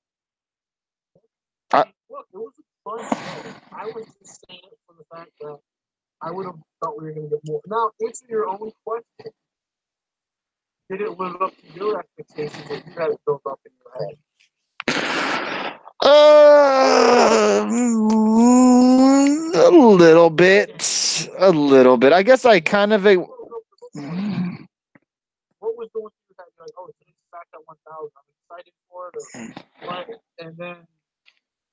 Look, it was a fun show. I was just saying it for the fact that I would have thought we were going to get more. Now, answer your own question. Did it live up to your expectations, or you had it built up in your head? A little bit. I guess I kind of. What was the one you had? Like, oh, it's back at 1,000. I'm excited for it, and then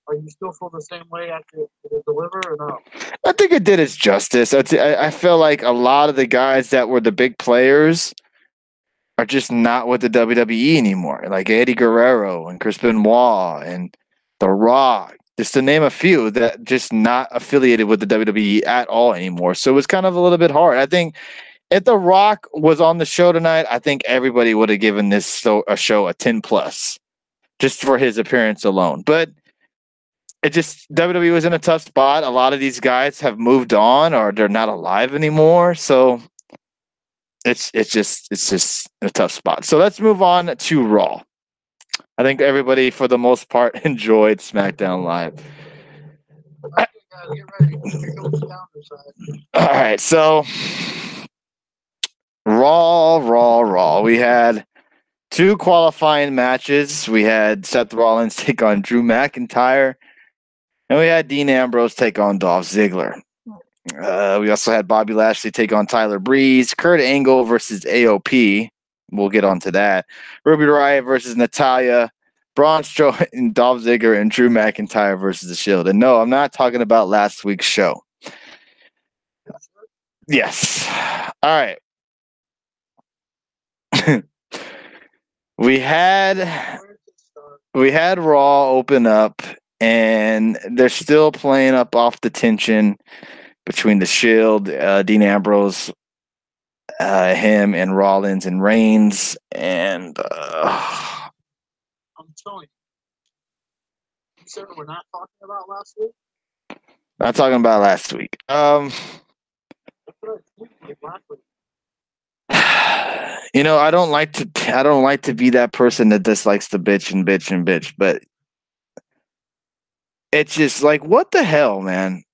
are you still feel the same way after it deliver or no? I think it did its justice. I feel like a lot of the guys that were the big players are just not with the WWE anymore. Like Eddie Guerrero and Chris Benoit and The Rock, just to name a few that just not affiliated with the WWE at all anymore. So it was kind of a little bit hard. I think if The Rock was on the show tonight, I think everybody would have given this show a 10 plus just for his appearance alone. But it just WWE was in a tough spot. A lot of these guys have moved on or they're not alive anymore. So it's just a tough spot. So let's move on to Raw. I think everybody, for the most part, enjoyed SmackDown Live. Okay, guys, get ready. Here comes the downer side. All right, so Raw. We had 2 qualifying matches. We had Seth Rollins take on Drew McIntyre, and we had Dean Ambrose take on Dolph Ziggler. We also had Bobby Lashley take on Tyler Breeze, Kurt Angle versus AOP. We'll get onto that. Ruby Riott versus Natalya, Braun Strowman and Dolph Ziggler, and Drew McIntyre versus The Shield. And no, I'm not talking about last week's show. Yes. All right. We had Raw open up, and they're still playing up off the tension between The Shield, Dean Ambrose, him and Rollins and Reigns, and I'm telling you said we're not talking about last week. Not talking about last week. You know, I don't like to be that person that dislikes to bitch, but it's just like, what the hell, man?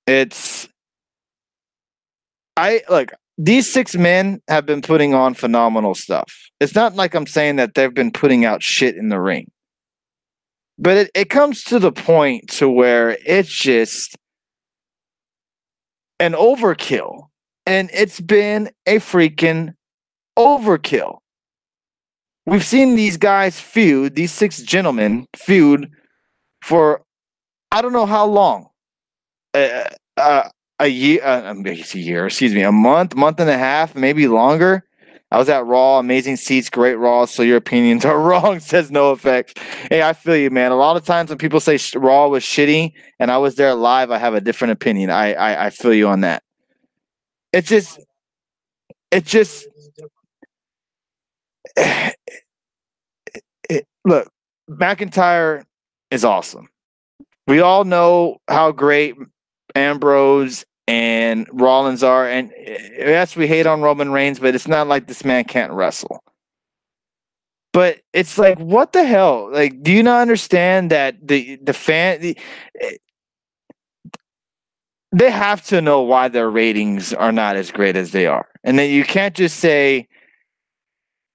These 6 men have been putting on phenomenal stuff. It's not like I'm saying that they've been putting out shit in the ring. But it comes to the point to where it's just an overkill. And it's been a freaking overkill. We've seen these guys feud, these 6 gentlemen feud for I don't know how long. A month and a half, maybe longer. I was at Raw, amazing seats, great Raw, so your opinions are wrong, says No Effects. Hey, I feel you, man. A lot of times when people say Raw was shitty and I was there live, I have a different opinion. I feel you on that. It just look, McIntyre is awesome. We all know how great Ambrose and Rollins are, and yes, we hate on Roman Reigns, but it's not like this man can't wrestle. But it's like, what the hell? Like, do you not understand that they have to know why their ratings are not as great as they are, and then you can't just say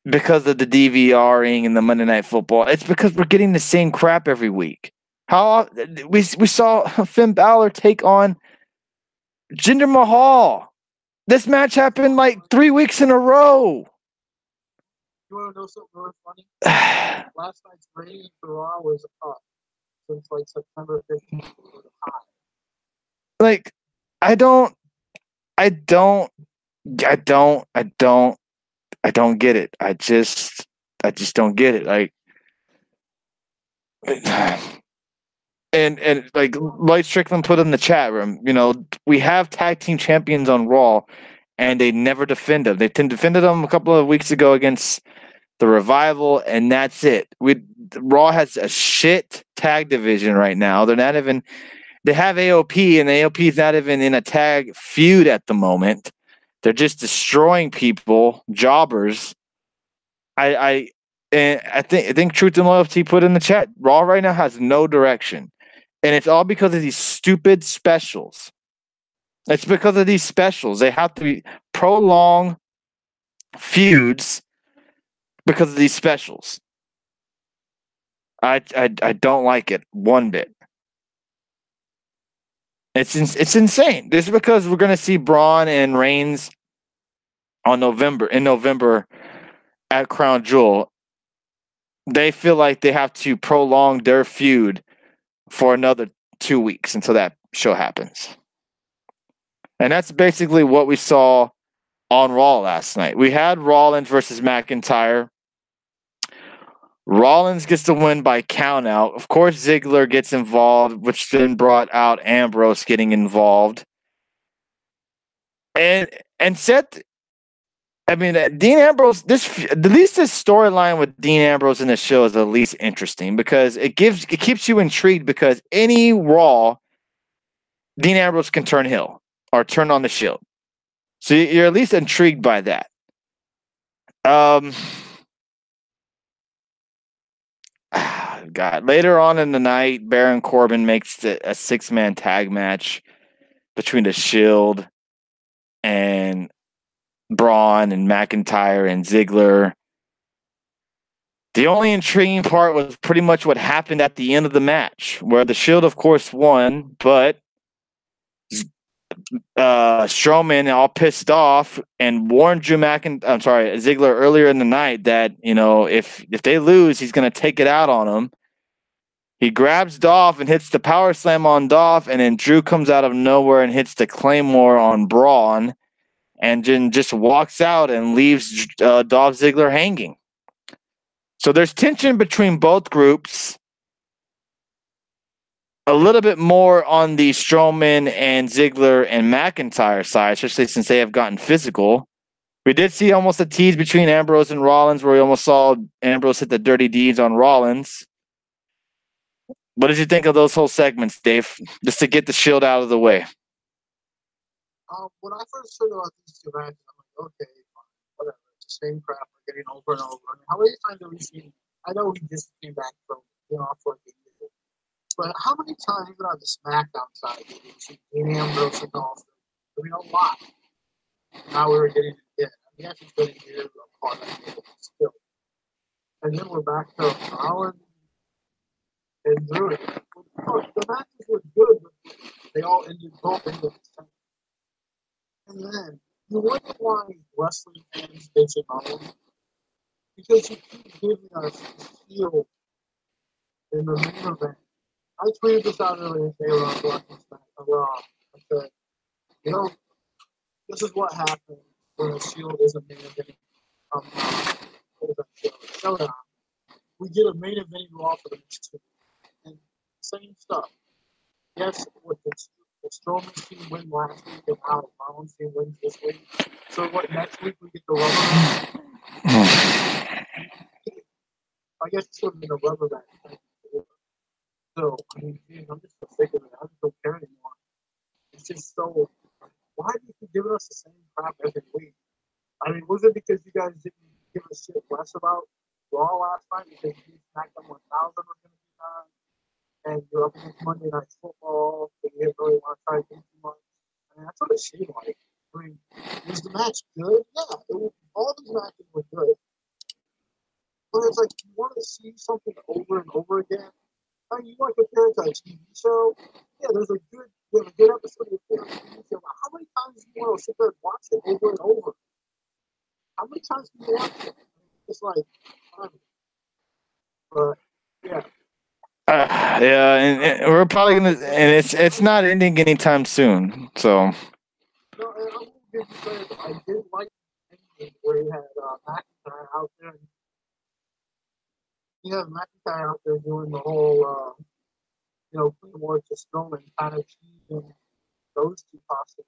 because of the DVRing and the Monday Night Football. It's because we're getting the same crap every week. How we saw Finn Balor take on Jinder Mahal. This match happened like 3 weeks in a row. You want to know something really funny? Last night's rating for Raw was up since like September 15th. Like, I don't get it. I just don't get it. Like, and like Lloyd Strickland put in the chat room, you know, we have tag team champions on Raw, and they never defend them. They defended them a couple of weeks ago against the Revival, and that's it. Raw has a shit tag division right now. They're not even. They have AOP, and AOP is not even in a tag feud at the moment. They're just destroying people, jobbers. I think Truth and Loyalty put in the chat. Raw right now has no direction, and it's all because of these stupid specials. It's because of these specials. They have to be prolonged feuds because of these specials. I don't like it one bit. It's insane. This is because we're gonna see Braun and Reigns in November at Crown Jewel, they feel like they have to prolong their feud for another 2 weeks until that show happens. And that's basically what we saw on Raw last night. We had Rollins versus McIntyre. Rollins gets the win by countout. Of course, Ziggler gets involved, which then brought out Ambrose getting involved. And Seth, I mean, Dean Ambrose, at least this storyline with Dean Ambrose in the show is at least interesting because it keeps you intrigued because any Raw, Dean Ambrose can turn heel or turn on the Shield. So you're at least intrigued by that. God. Later on in the night, Baron Corbin makes a 6-man tag match between the Shield and Braun and McIntyre and Ziggler. The only intriguing part was pretty much what happened at the end of the match, where the Shield, of course, won, but Strowman, all pissed off, and warned Ziggler earlier in the night that, you know, if they lose, he's going to take it out on him. He grabs Dolph and hits the power slam on Dolph, and then Drew comes out of nowhere and hits the Claymore on Braun, and then just walks out and leaves Dolph Ziggler hanging. So there's tension between both groups. A little bit more on the Strowman and Ziggler and McIntyre side, especially since they have gotten physical. We did see almost a tease between Ambrose and Rollins, where we almost saw Ambrose hit the dirty deeds on Rollins. What did you think of those whole segments, Dave? Just to get the Shield out of the way. When I first heard about these two matches, I'm like, okay, whatever. It's the same crap we're getting over and over. I mean, how many times have we seen? I know he just came back from for a year, but how many times even on the SmackDown side did we see Dean Ambrose and Dolph? I mean, a lot. Now we were getting it again. I mean, that's been a year apart still. And then we're back to Rollins and Drew. The matches were good, but they all both ended the same. And then you wonder why wrestling fans bitch about them, because you keep giving us the Shield in the main event. I tweeted this out earlier today when I was watching Raw. I said, you know, this is what happens when the Shield is a main event. Showdown. We get a main event Raw for the next 2 weeks. And same stuff. Yes, with the Strowman team win last week and how the Rollins team wins this week. So what, next week we get the rubber match? I guess it should have been a rubber match. So, I mean, I'm just sick of it. I just don't care anymore. It's just so, why do you keep giving us the same crap every week? I mean, was it because you guys didn't give a shit less about Raw last night because you SmackDown 1000 was going to be on? And you're up against Monday Night Football, and you didn't really want to try to do too much. I mean, that's what it seemed like. I mean, was the match good? Yeah, all these matches were good. But it's like, you want to see something over and over again. I mean, you want to compare it to a TV show? Yeah, you have a good episode of a TV show. But how many times do you want to sit there and watch it over and over? How many times do you watch it? It's like, but, yeah. Yeah, and we're probably gonna, and it's not ending anytime soon. So. No, and I will give you credit. I did like the ending where you had McIntyre out there. You have McIntyre out there doing the whole, more to Strowman, kind of teasing those two possibly,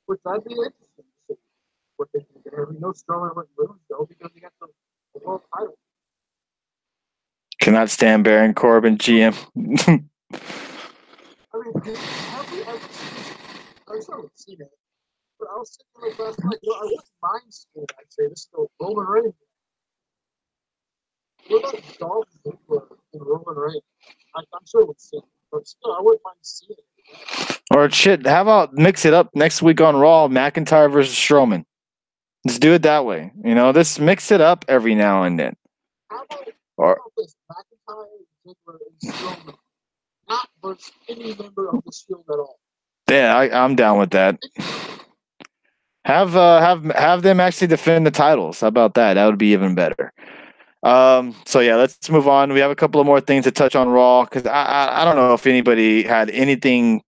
which I'd be interested to see what they do there. We know Strowman wouldn't lose though because he got the world title. Cannot stand Baron Corbin, GM. I mean, have we ever seen? I haven't seen it, but I was thinking of last night. I wouldn't mind seeing it. Actually, this is the Roman Reigns. What about Dolph Ziggler and Roman Reigns? I'm sure we'd see it, but still, I wouldn't mind seeing it. Or shit, how about mix it up next week on Raw, McIntyre versus Strowman? Let's do it that way. Let's mix it up every now and then. How about this? McIntyre, Ziggler, and Strowman, not versus any member of the Shield at all. Yeah, I'm down with that. Have them actually defend the titles. How about that? That would be even better. So yeah, let's move on. We have a couple of more things to touch on Raw because I don't know if anybody had anything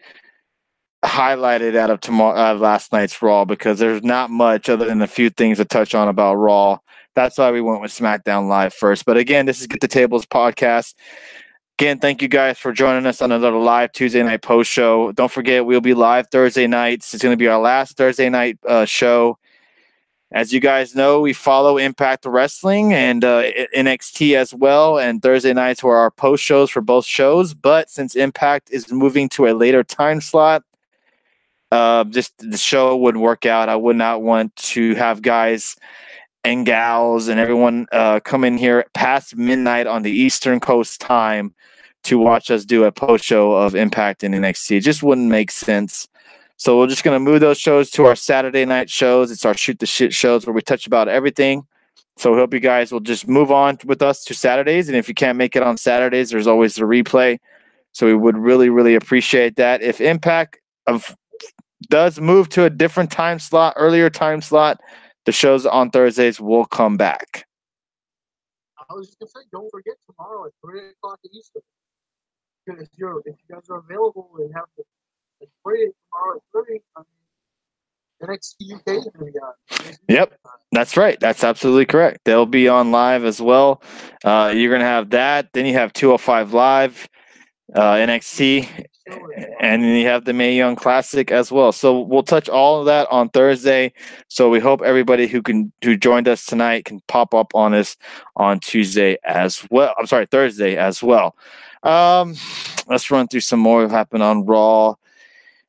highlighted out of last night's Raw because there's not much other than a few things to touch on about Raw. That's why we went with SmackDown Live first. But again, this is Get the Tables podcast. Again, thank you guys for joining us on another live Tuesday night post show. Don't forget, we'll be live Thursday nights. It's going to be our last Thursday night show. As you guys know, we follow Impact Wrestling and NXT as well. And Thursday nights were our post shows for both shows. But since Impact is moving to a later time slot, just the show wouldn't work out. I would not want to have guys and gals and everyone come in here past midnight on the Eastern Coast time to watch us do a post show of Impact and NXT. It just wouldn't make sense. So we're just going to move those shows to our Saturday night shows. It's our Shoot the Shit shows where we touch about everything. So we hope you guys will just move on with us to Saturdays. And if you can't make it on Saturdays, there's always the replay. So we would really, really appreciate that. If Impact does move to a different time slot, earlier time slot, the shows on Thursdays will come back. I was just going to say, don't forget tomorrow at 3 o'clock Eastern. If you guys are available and have the free tomorrow at 3, the next UK is going to be on. Yep, that's right. That's absolutely correct. They'll be on live as well. You're going to have that. Then you have 205 Live, NXT, and then you have the Mae Young Classic as well. So we'll touch all of that on Thursday. So we hope everybody who joined us tonight can pop up on us on Tuesday as well. I'm sorry, Thursday as well. Let's run through some more happened on Raw.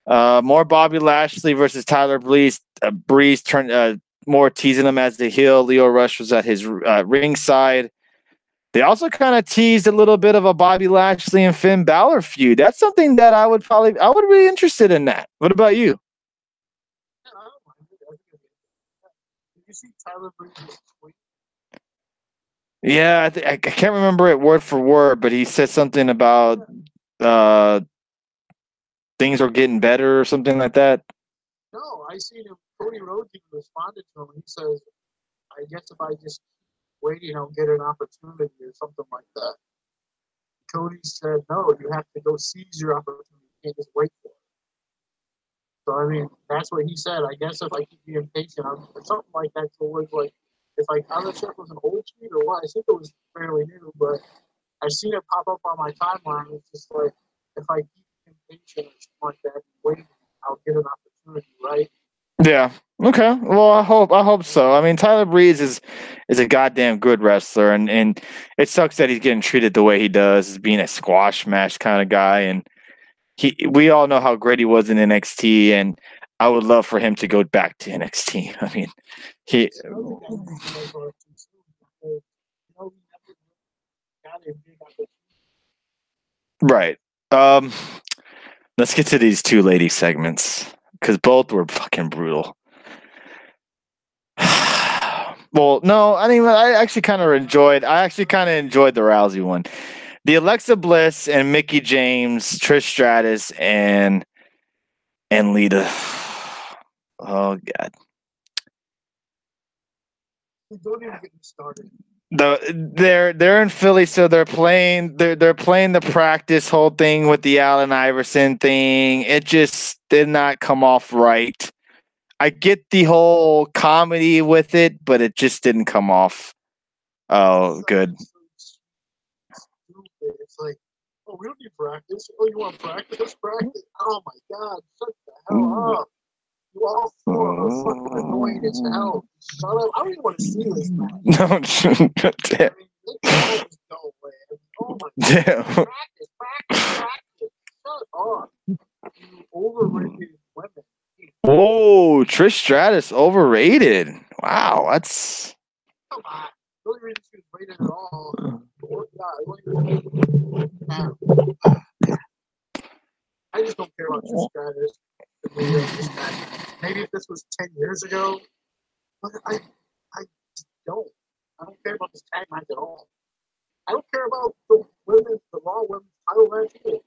More Bobby Lashley versus Tyler Breeze. Breeze turned more teasing him as the heel. Leo Rush was at his ringside. They also kind of teased a little bit of a Bobby Lashley and Finn Balor feud. That's something that I would be interested in that. What about you? Yeah, I don't mind it. Did you see Tyler Breeze's tweet? Yeah, I can't remember it word for word, but he said something about things are getting better or something like that. No, I seen him. Cody Rhodes responded to him. He says, "I guess if I just waiting, I'll get an opportunity or something like that." Cody said, "No, you have to go seize your opportunity. You can't just wait for it." So I mean, that's what he said. I guess if I keep being patient, or something like that. So it was like, I'm not sure if it was an old tweet or what. I think it was fairly new, but I seen it pop up on my timeline. It's just like, if I keep being patient or something like that, and wait, I'll get an opportunity, right? Yeah. Okay. Well, I hope so. I mean, Tyler Breeze is a goddamn good wrestler, and it sucks that he's getting treated the way he does, as being a squash match kind of guy. And we all know how great he was in NXT, and I would love for him to go back to NXT. I mean, right. Let's get to these two lady segments because both were fucking brutal. Well, no, I mean, I actually kind of enjoyed the Rousey one. The Alexa Bliss and Mickie James, Trish Stratus, and Lita. Oh God. Don't even get me started. They're in Philly, so they're playing the practice whole thing with the Allen Iverson thing. It just did not come off right. I get the whole comedy with it, but it just didn't come off. Oh, good. It's like, oh, we don't need practice. Oh, you want practice? Practice. Oh my God, shut the hell up. You all four are fucking annoying as hell. Shut up. I don't even want to see this match. No, I mean, let's go away. Oh my God. damn. Practice. Shut up. You overrated women. Whoa, Trish Stratus overrated. Wow, that's. Come on. The only reason she was rated at all. I just don't care about Trish Stratus. Maybe if this was 10 years ago, but I just don't. I don't care about this tag match at all. I don't care about the Raw women's title match either.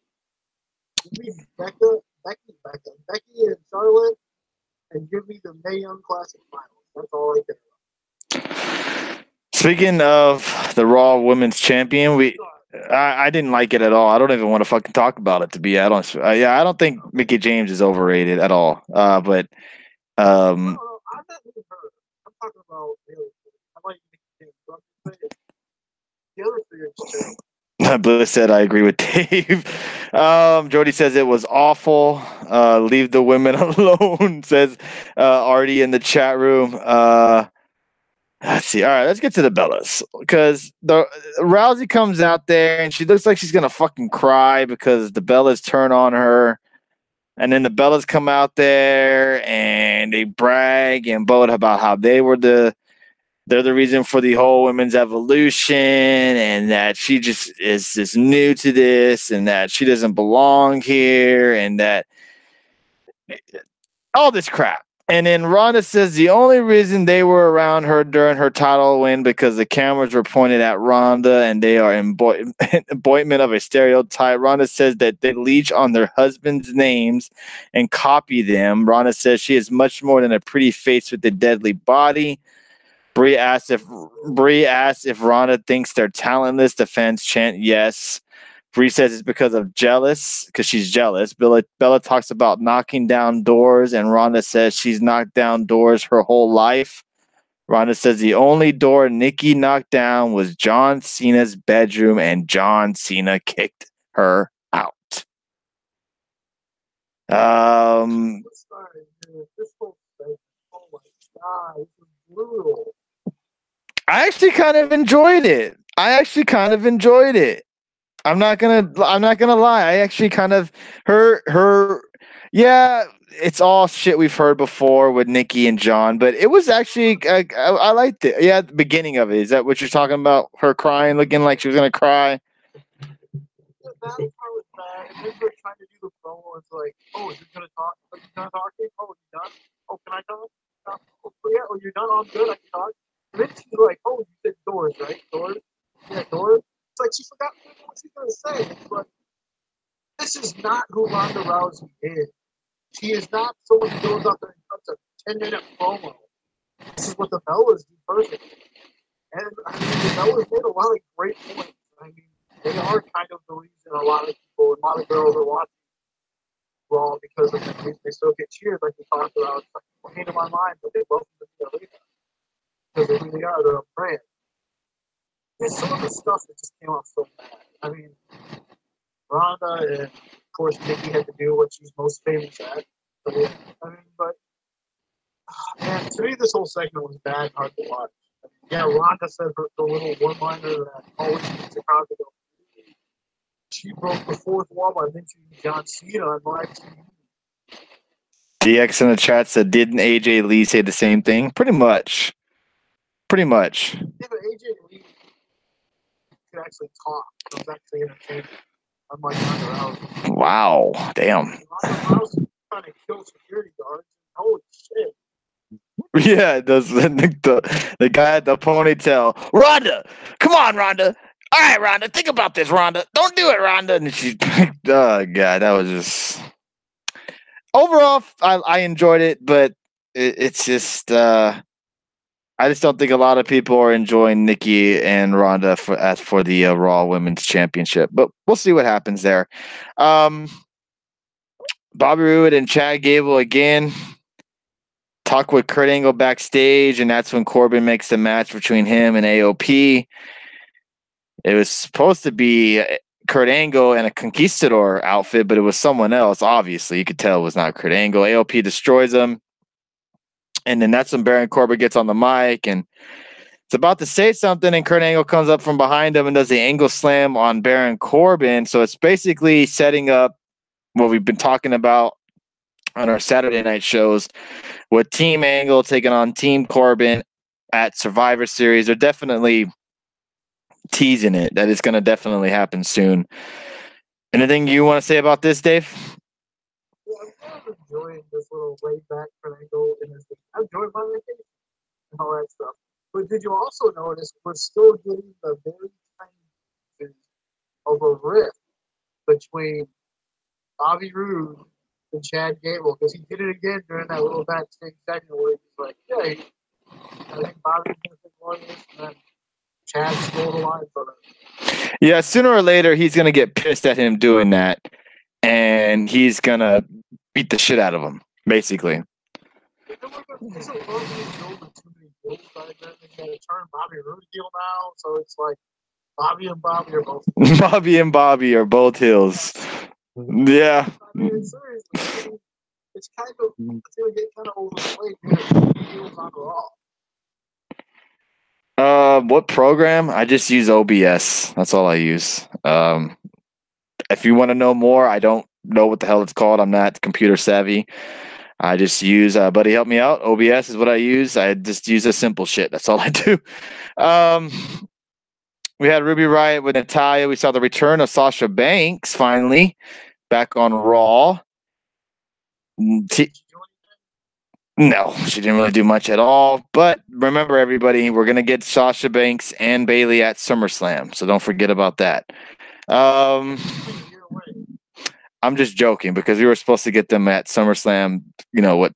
Give me Becky and Charlotte, and give me the Mae Young Classic finals. That's all I care about. Speaking of the Raw Women's Champion, I didn't like it at all. I don't even want to fucking talk about it. To be honest, I don't think Mickie James is overrated at all. But I'm not even her. I'm talking about the other three. I like Mickie James. The other three are just terrible. Bliss said, I agree with Dave. Jody says it was awful. Leave the women alone, says Artie in the chat room. Let's see. All right, let's get to the Bellas. Because the Rousey comes out there and she looks like she's going to fucking cry because the Bellas turn on her. And then the Bellas come out there and they brag and boast about how they're the reason for the whole women's evolution and that she just is just new to this and that she doesn't belong here and that all this crap. And then Ronda says the only reason they were around her during her title win because the cameras were pointed at Ronda and they are embodiment of a stereotype. Ronda says that they leech on their husbands' names and copy them. Ronda says she is much more than a pretty face with a deadly body. Brie asks if Ronda thinks they're talentless. The fans chant yes. Brie says it's because she's jealous. Bella talks about knocking down doors, and Ronda says she's knocked down doors her whole life. Ronda says the only door Nikki knocked down was John Cena's bedroom, and John Cena kicked her out. This whole thing, oh my god, this is brutal. I actually kind of enjoyed it. I'm not gonna lie. I actually kind of yeah, it's all shit we've heard before with Nikki and John, but it was actually I liked it. Yeah, the beginning of it. Is that what you're talking about? Her crying, looking like she was gonna cry. That part was bad. And then they're trying to do the promo. It's like, oh, you're gonna talk? Are you done talking? Oh, you done? Oh, can I talk? Oh, yeah. Oh, you're done? Oh, I'm good. I can talk. And then she's like, oh, you said doors, right? Doors? Yeah, doors. It's like she forgot what she's gonna say. It's like, this is not who Ronda Rousey is. She is not someone who goes out there and cuts a 10-minute promo. This is what the Bellas do perfectly. And I mean, the Bellas made a lot of great points. I mean, they are kind of the reason a lot of people and a lot of girls are watching Raw because of them. They still get cheered, like we talked about. It's like a pain in my mind, but they love them to be because of who they are. They're a brand. And some of the stuff that just came off so bad. I mean, Ronda and, of course, Nikki had to do what she's most famous at. I mean, but, man, to me, this whole segment was bad and hard to watch. I mean, yeah, Ronda said the little one-liner that always makes the crowd go. She broke the fourth wall by mentioning John Cena on live TV. DX in the chat said, didn't AJ Lee say the same thing? Pretty much. Yeah, but AJ Lee could actually talk. It was actually entertaining. Unlike Ronda Rousey. Wow, damn. Ronda Rousey trying to kill security guards. Holy shit. Yeah, the guy at the ponytail. Ronda, come on, Ronda. All right, Ronda, think about this, Ronda. Don't do it, Ronda. And she, oh god, that was just. Overall, I enjoyed it, but it's just. I just don't think a lot of people are enjoying Nikki and Ronda for the Raw Women's Championship, but we'll see what happens there. Bobby Roode and Chad Gable again talk with Kurt Angle backstage, and that's when Corbin makes the match between him and AOP. It was supposed to be Kurt Angle in a Conquistador outfit, but it was someone else. Obviously, you could tell it was not Kurt Angle. AOP destroys him, and then that's when Baron Corbin gets on the mic and it's about to say something, and Kurt Angle comes up from behind him and does the angle slam on Baron Corbin. So it's basically setting up what we've been talking about on our Saturday night shows with Team Angle taking on Team Corbin at Survivor Series. They're definitely teasing it that it's going to definitely happen soon. Anything you want to say about this, Dave? Yeah, I'm kind of enjoying this little laid back Kurt Angle in this. I'm enjoying my vacation and all that stuff. But did you also notice we're still getting the very tiny of a rift between Bobby Roode and Chad Gable? Because he did it again during that little backstage segment where he's like, yeah, I think Bobby's going to take more of this. And then Chad stole the line from him. Yeah, sooner or later he's gonna get pissed at him doing that, and he's gonna beat the shit out of him, basically. There's a lot of build with too many builds right now. They got to turn Bobby Roode heel now, so it's like Bobby and Bobby are both. Bobby and Bobby are both heels. Yeah. I mean, seriously, it's kind of it's gonna get kind of overplayed because heels on Raw. What program? I just use OBS. That's all I use. If you want to know more, I don't know what the hell it's called. I'm not computer savvy. I just use, buddy, help me out. OBS is what I use. I just use a simple shit. That's all I do. We had Ruby Riott with Natalya. We saw the return of Sasha Banks finally back on Raw. No, she didn't really do much at all. But remember, everybody, we're going to get Sasha Banks and Bayley at SummerSlam. So don't forget about that. I'm just joking because we were supposed to get them at SummerSlam,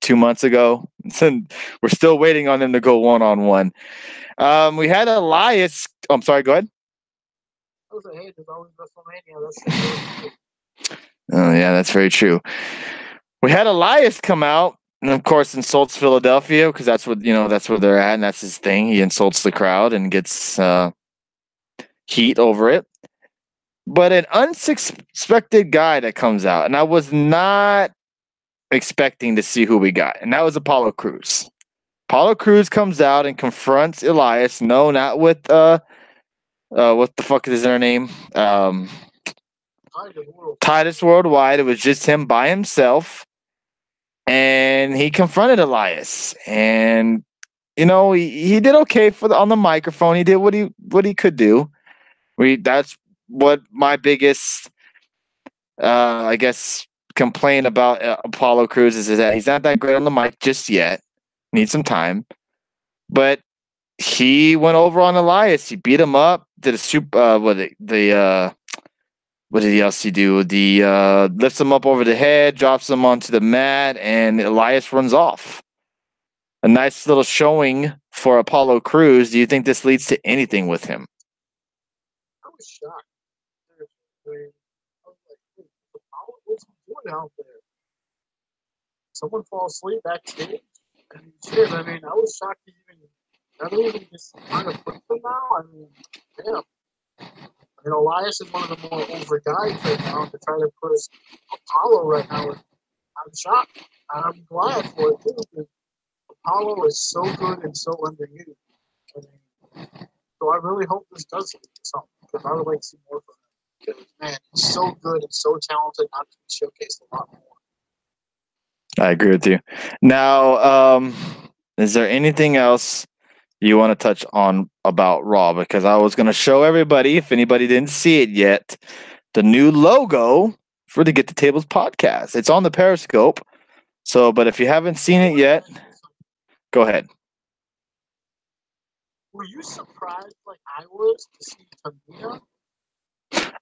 2 months ago? And we're still waiting on them to go one-on-one. We had Elias. I'm sorry, go ahead. I was like, hey, there's always WrestleMania. Oh, yeah, that's very true. We had Elias come out and, of course, insults Philadelphia because that's what, that's where they're at and that's his thing. He insults the crowd and gets heat over it. But an unsuspected guy that comes out, and I was not expecting to see who we got, and that was Apollo Crews. Apollo Crews comes out and confronts Elias. No, not with what the fuck is their name? Titus Worldwide. It was just him by himself, and he confronted Elias, and he did okay on the microphone. He did what he could do. That's what my biggest, I guess, complaint about Apollo Crews is that he's not that great on the mic just yet. Needs some time. But he went over on Elias. He beat him up. Did a super. What did else he do? The lifts him up over the head, drops him onto the mat, and Elias runs off. A nice little showing for Apollo Crews. Do you think this leads to anything with him? I was shocked. I was like, what's he doing out there? Someone fall asleep backstage? I was shocked he even just kind of put them now. I mean, damn. Elias is one of the more over guys right now to try to push Apollo right now. I'm shocked. I'm glad for it too because Apollo is so good and so underused. So I really hope this does something because I would like to see more from him. Because, man, he's so good and so talented, not to be showcased a lot more. I agree with you. Now, is there anything else you want to touch on about Raw? Because I was going to show everybody, if anybody didn't see it yet, the new logo for the Get the Tables podcast. It's on the Periscope. So, but if you haven't seen it yet, go ahead. Were you surprised like I was to see Tamina?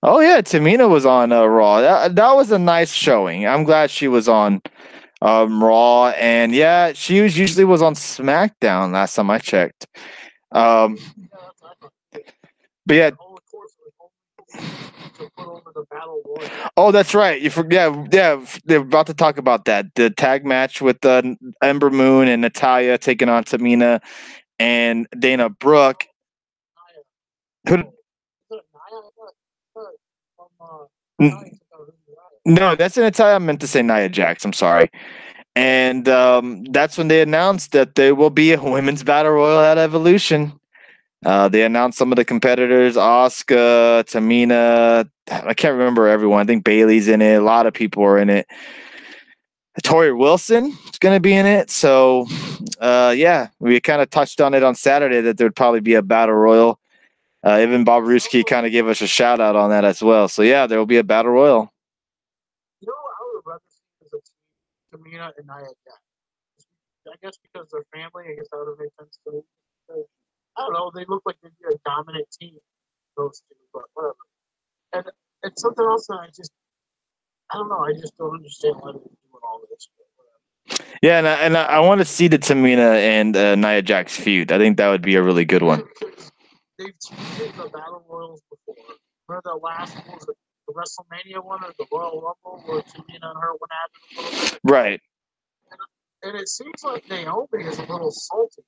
Oh, yeah. Tamina was on Raw. That was a nice showing. I'm glad she was on Raw. And, yeah, she usually was on SmackDown last time I checked. But, yeah. Oh, that's right. You forget. Yeah, they're about to talk about that. The tag match with Ember Moon and Natalya taking on Tamina and Dana Brooke. No, that's in Natalya. I meant to say Nia Jax. I'm sorry. And that's when they announced that there will be a women's battle royal at Evolution. They announced some of the competitors: Asuka, Tamina. I can't remember everyone. I think Bayley's in it. A lot of people are in it. Tori Wilson is going to be in it. So, yeah, we kind of touched on it on Saturday that there would probably be a battle royal. Even Bob Ruski kind of gave us a shout out on that as well. So, yeah, there will be a battle royal. You know what I would rather see is a Tamina and Nia Jax. I guess because they're family, I guess that would make sense to me. I don't know. They look like they'd be a dominant team, those two, but whatever. And it's something else that I don't know. I just don't understand why they're doing all this. Yeah, and I want to see the Tamina and Nia Jax feud. I think that would be a really good one. they've teased the Battle Royals before. Remember the last one was the WrestleMania one or the Royal Rumble where Tamina and her went at it a little bit? Right. And it seems like Naomi is a little salty.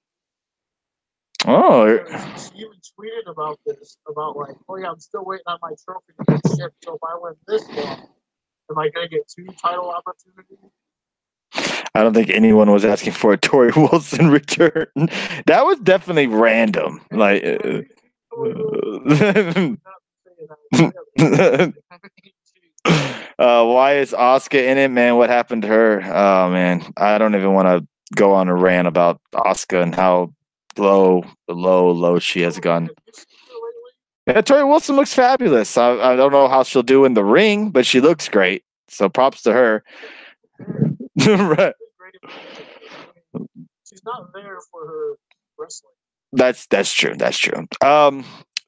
Oh. She even tweeted about this, about like, oh yeah, I'm still waiting on my trophy to get shipped. So if I win this one, am I going to get 2 title opportunities? I don't think anyone was asking for a Tori Wilson return. That was definitely random. Like, why is Asuka in it, man? What happened to her? Oh man, I don't even want to go on a rant about Asuka and how low she has gone. Yeah, Tori Wilson looks fabulous. I don't know how she'll do in the ring, but she looks great. So props to her. Right. She's not there for her wrestling. That's true. That's true.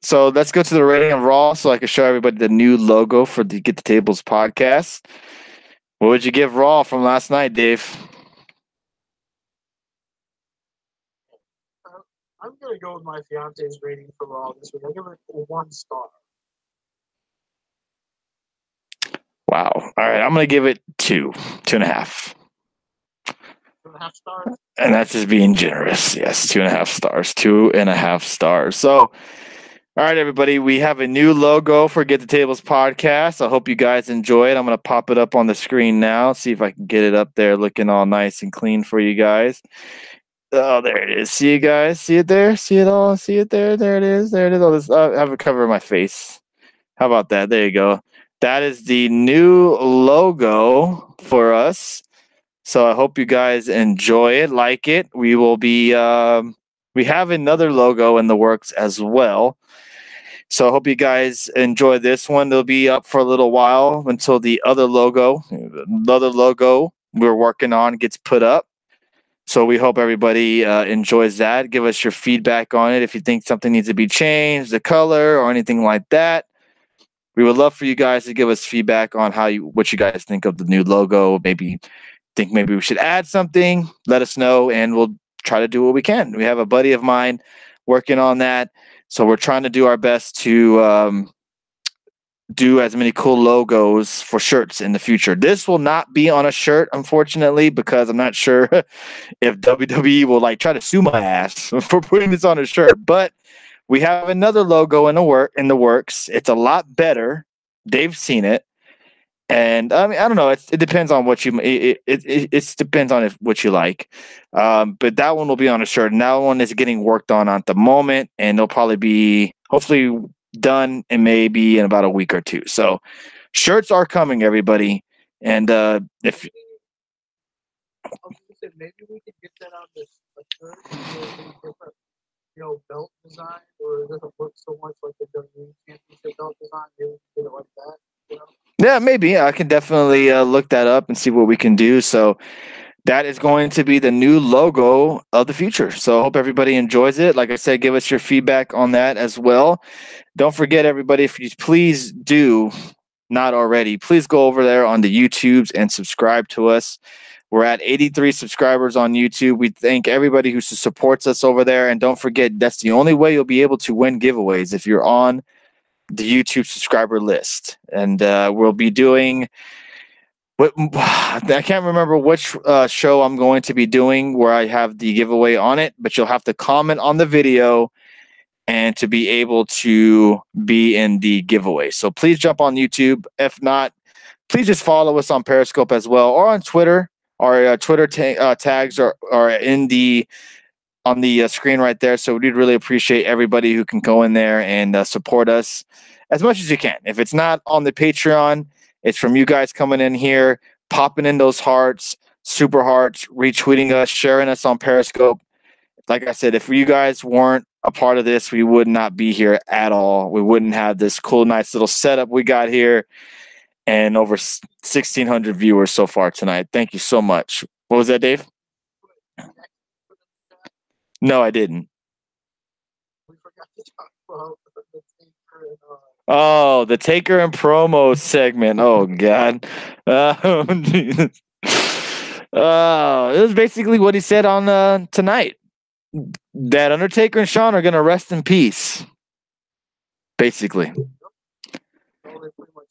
So let's go to the rating of Raw so I can show everybody the new logo for the Get the Tables podcast. What would you give Raw from last night, Dave? I'm going to go with my fiance's rating for Raw this week. I give it 1 star. Wow. All right. I'm going to give it 2.5. 2.5 stars? And that's just being generous. Yes, 2.5 stars. 2.5 stars. So, all right, everybody. We have a new logo for Get the Tables podcast. I hope you guys enjoy it. I'm going to pop it up on the screen now. See if I can get it up there looking all nice and clean for you guys. Oh, there it is. See you guys? See it there? See it all? See it there? There it is. There it is. I'll just have it cover my face. How about that? There you go. That is the new logo for us. So I hope you guys enjoy it, like it. We will be, we have another logo in the works as well. So I hope you guys enjoy this one. They'll be up for a little while until the other logo we're working on gets put up. So we hope everybody enjoys that. Give us your feedback on it. If you think something needs to be changed, the color or anything like that. We would love for you guys to give us feedback on what you guys think of the new logo. Maybe we should add something. Let us know, and we'll try to do what we can. We have a buddy of mine working on that, so we're trying to do our best to do as many cool logos for shirts in the future. This will not be on a shirt, unfortunately, because I'm not sure if WWE will try to sue my ass for putting this on a shirt. But we have another logo in the works. It's a lot better. Dave's seen it, and I mean, I don't know. It depends on what you. It depends on what you like. But that one will be on a shirt, and that one is getting worked on at the moment, and it'll probably be hopefully done and maybe in about a week or 2. So shirts are coming, everybody. And if maybe we could get that on this shirt, different, belt design, or it doesn't look so much like the WWE Championship belt design. Maybe we can get it like that. Yeah, maybe I can definitely look that up and see what we can do. So that is going to be the new logo of the future. So I hope everybody enjoys it. Like I said, give us your feedback on that as well. Don't forget, everybody, if you please do not already, please go over there on the YouTubes and subscribe to us. We're at 83 subscribers on YouTube. We thank everybody who supports us over there. And don't forget, that's the only way you'll be able to win giveaways if you're on the YouTube subscriber list. And we'll be doing... I can't remember which show I'm going to be doing where I have the giveaway on it, but you'll have to comment on the video and to be able to be in the giveaway. So please jump on YouTube. If not, please just follow us on Periscope as well, or on Twitter. Our Twitter tags are on the screen right there. So we'd really appreciate everybody who can go in there and support us as much as you can. If it's not on the Patreon, it's from you guys coming in here, popping in those hearts, super hearts, retweeting us, sharing us on Periscope. Like I said, if you guys weren't a part of this, we would not be here at all. We wouldn't have this cool, nice little setup we got here, and over 1,600 viewers so far tonight. Thank you so much. What was that, Dave? No, I didn't. We forgot to talk about the Taker and oh, the Taker and promo segment. Oh God. It was basically what he said on tonight. That Undertaker and Shawn are gonna rest in peace. basically. So they pretty much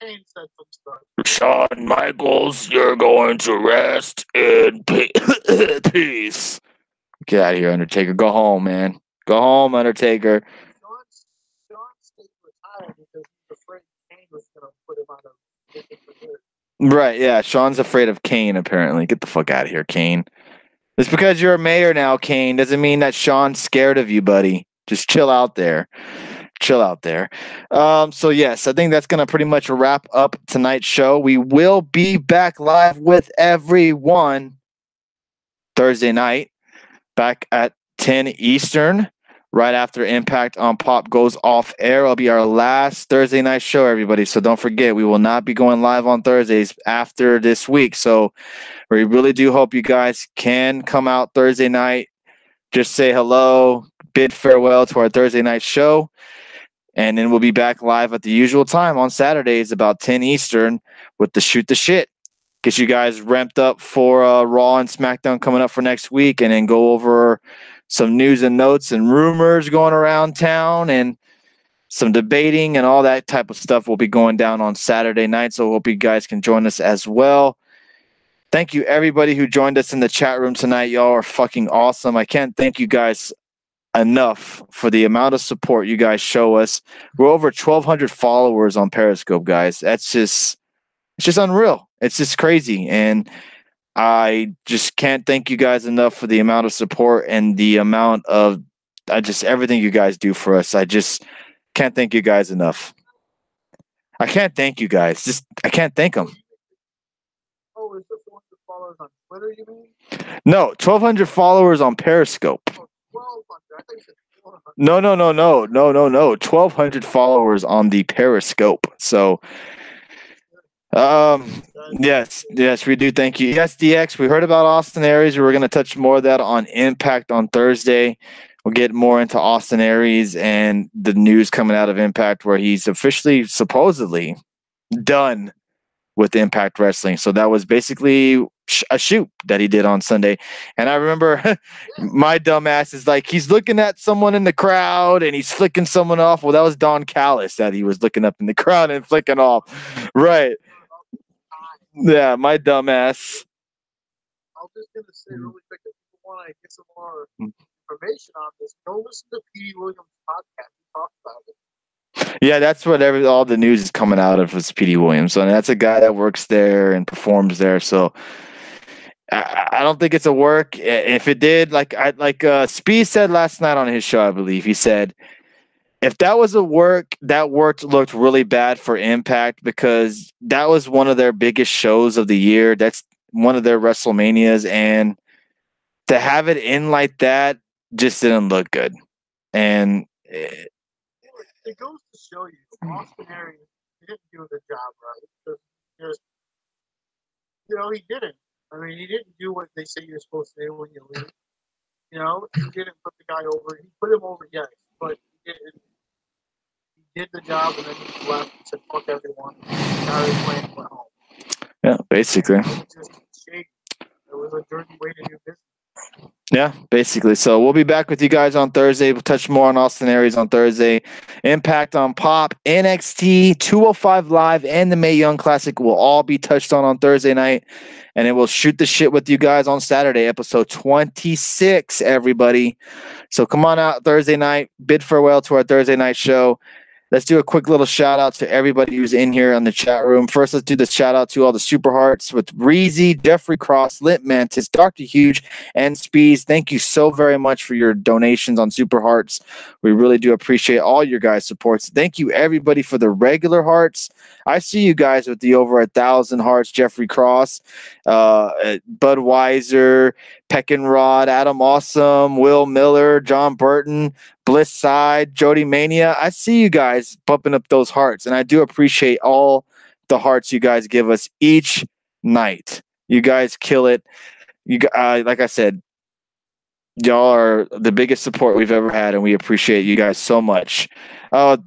Kane said some stuff. Shawn Michaels, you're going to rest in peace. Get out of here, Undertaker. Go home, man. Go home, Undertaker. Shawn stayed retired because he was afraid Kane was going to put him out of business for good. Right, yeah. Shawn's afraid of Kane, apparently. Get the fuck out of here, Kane. Just because you're a mayor now, Kane, doesn't mean that Shawn's scared of you, buddy. Just chill out there. Chill out there. So yes, I think that's gonna pretty much wrap up tonight's show. We will be back live with everyone Thursday night, back at 10 Eastern, right after Impact on Pop goes off air. It'll be our last Thursday night show, everybody. So don't forget, we will not be going live on Thursdays after this week. So we really do hope you guys can come out Thursday night. Just say hello, bid farewell to our Thursday night show. And then we'll be back live at the usual time on Saturdays, about 10 Eastern, with the Shoot the Shit. Get you guys ramped up for Raw and SmackDown coming up for next week, and then go over some news and notes and rumors going around town, and some debating and all that type of stuff will be going down on Saturday night. So hope you guys can join us as well. Thank you, everybody who joined us in the chat room tonight. Y'all are fucking awesome. I can't thank you guys enough for the amount of support you guys show us. We're over 1,200 followers on Periscope, guys. It's just unreal. It's just crazy. And I just can't thank you guys enough for the amount of support and the amount of just everything you guys do for us. I just can't thank you guys enough. I can't thank you guys. I can't thank them. Oh, is this 100 followers on Twitter, you mean? No, 1,200 followers on Periscope. Oh, 1,200. I think you said 400. No. 1,200 followers on the Periscope. So, yes, we do. Thank you. Yes, DX, we heard about Austin Aries. We're going to touch more of that on Impact on Thursday. We'll get more into Austin Aries and the news coming out of Impact, where he's officially, supposedly, done with Impact Wrestling. So that was basically a shoot that he did on Sunday. And I remember my dumbass is like, he's looking at someone in the crowd and he's flicking someone off. Well, that was Don Callis that he was looking up in the crowd and flicking off. Right. Yeah, my dumbass. I was just going to say really quick, if people want to get some more information on this, go listen to P.D. Williams' podcast. He talks about it. Yeah, that's what all the news is coming out of is P.D. Williams. So, and that's a guy that works there and performs there. So I don't think it's a work. If it did, like Speed said last night on his show, I believe he said, if that was a work, that work looked really bad for Impact, because that was one of their biggest shows of the year. That's one of their WrestleManias, and to have it in like that just didn't look good. And it goes to show you, Austin Aries didn't do the job right. Because, he didn't. I mean, he didn't do what they say you're supposed to do when you leave. He didn't put the guy over. He put him over, yes, but he didn't. He did the job, and then he left and said, "Fuck everyone." Now he's playing at home. Yeah, basically. It was a dirty way to do business. Yeah, basically. So we'll be back with you guys on Thursday. We'll touch more on Austin Aries on Thursday. Impact on Pop, NXT, 205 Live, and the Mae Young Classic will all be touched on Thursday night. And then we'll shoot the shit with you guys on Saturday, episode 26, everybody. So come on out Thursday night. Bid farewell to our Thursday night show. Let's do a quick little shout out to everybody who's in here on the chat room. First, let's do the shout out to all the Super Hearts with Reezy, Jeffrey Cross, Lit Mantis, Dr. Huge, and Speeds. Thank you so very much for your donations on Super Hearts. We really do appreciate all your guys' supports. Thank you, everybody, for the regular hearts. I see you guys with the over 1,000 hearts. Jeffrey Cross, Budweiser, Peckinrod, Adam Awesome, Will Miller, John Burton, Bliss Side, Jody Mania. I see you guys bumping up those hearts, and I do appreciate all the hearts you guys give us each night. You guys kill it. Like I said, y'all are the biggest support we've ever had, and we appreciate you guys so much.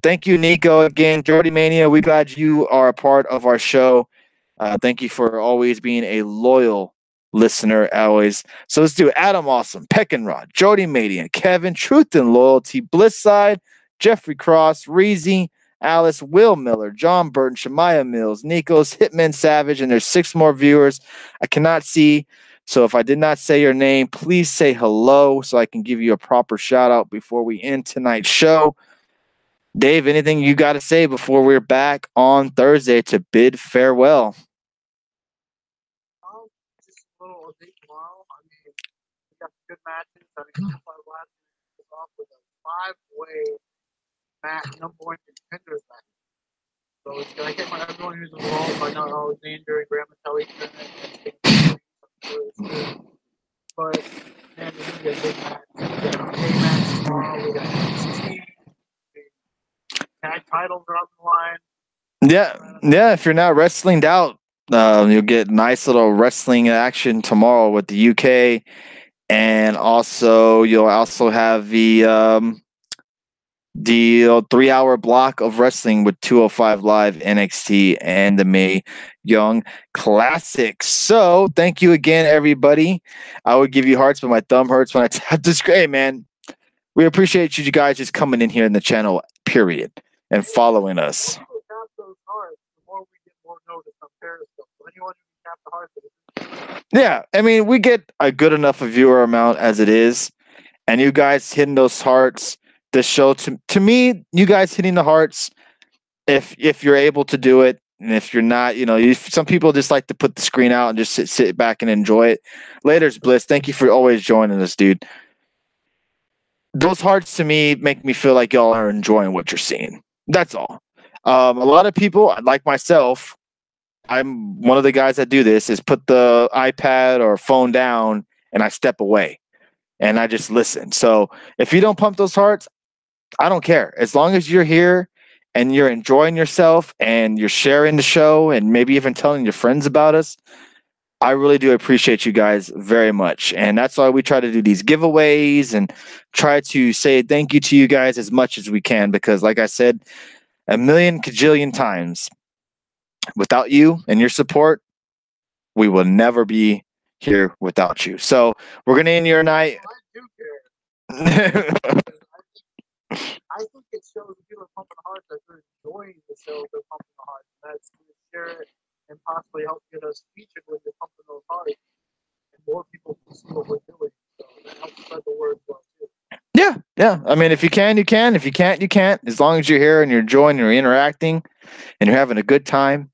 Thank you, Nico, again. Jody Mania, we're glad you are a part of our show. Thank you for always being a loyal listener, always. So let's do Adam Awesome, Peckinrod, Jody Mania, Kevin, Truth and Loyalty, Bliss Side, Jeffrey Cross, Reezy, Alice, Will Miller, John Burton, Shemaya Mills, Nikos, Hitman Savage, and there's 6 more viewers I cannot see. So if I did not say your name, please say hello so I can give you a proper shout out before we end tonight's show. Dave, anything you got to say before we're back on Thursday to bid farewell? Just a little update tomorrow. I mean, we got good matches. I mean, last week off with a 5-way match, number 1 contenders match. So it's gonna get my everyone who's involved. I know Alexander and Grandma Kelly. But man, this is gonna be a big match. We got a match tomorrow. We got NXT. Tag titles are on the line. Yeah. If you're not wrestling out, you'll get nice little wrestling action tomorrow with the UK, and also you'll also have the 3-hour block of wrestling with 205 Live, NXT, and the Mae Young Classic. So thank you again, everybody. I would give you hearts, but my thumb hurts when I tap the screen. Hey, man, we appreciate you guys just coming in here in the channel, period, and following us. Yeah, I mean, we get a good enough viewer amount as it is, and you guys hitting those hearts. This show, to me, you guys hitting the hearts, if you're able to do it, and if you're not, some people just like to put the screen out and just sit back and enjoy it. Later's Bliss, thank you for always joining us, dude. Those hearts to me make me feel like y'all are enjoying what you're seeing. That's all. A lot of people, like myself, I'm one of the guys that do this, is put the iPad or phone down and I step away and I just listen. So if you don't pump those hearts, I don't care. As long as you're here and you're enjoying yourself and you're sharing the show and maybe even telling your friends about us, I really do appreciate you guys very much. And that's why we try to do these giveaways and try to say thank you to you guys as much as we can, because like I said, a million kajillion times, without you and your support, we will never be here without you. So we're going to end your night. I think it shows people are pumping hearts that they're enjoying the show, they're pumping the hearts. And that's going to share it and possibly help get us featured when they're pumping those hearts. And more people can see what we're doing. So that helps spread the word well, too. Yeah. I mean, if you can, you can. If you can't, you can't. As long as you're here and you're enjoying, you're interacting, and you're having a good time,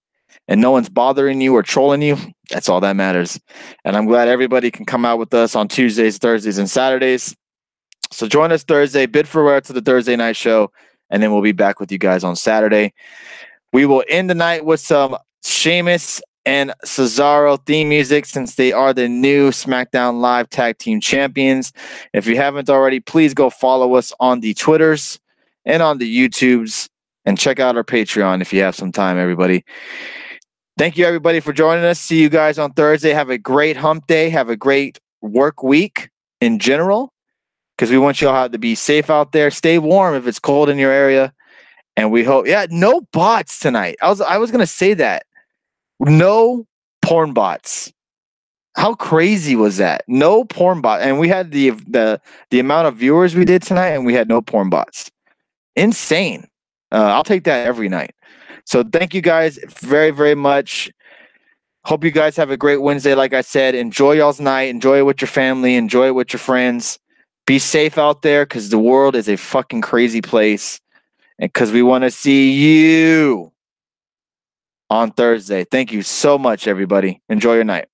and no one's bothering you or trolling you, that's all that matters. And I'm glad everybody can come out with us on Tuesdays, Thursdays, and Saturdays. So join us Thursday, bid farewell to the Thursday night show, and then we'll be back with you guys on Saturday. We will end the night with some Sheamus and Cesaro theme music, since they are the new SmackDown Live Tag Team Champions. If you haven't already, please go follow us on the Twitters and on the YouTubes, and check out our Patreon if you have some time, everybody. Thank you, everybody, for joining us. See you guys on Thursday. Have a great hump day. Have a great work week in general, because we want you all to be safe out there. Stay warm if it's cold in your area. And we hope, no bots tonight. I was going to say that. No porn bots. How crazy was that? No porn bot. And we had the amount of viewers we did tonight, and we had no porn bots. Insane. I'll take that every night. So thank you guys very, very much. Hope you guys have a great Wednesday. Like I said, enjoy y'all's night. Enjoy it with your family. Enjoy it with your friends. Be safe out there, because the world is a fucking crazy place. And because we want to see you on Thursday. Thank you so much, everybody. Enjoy your night.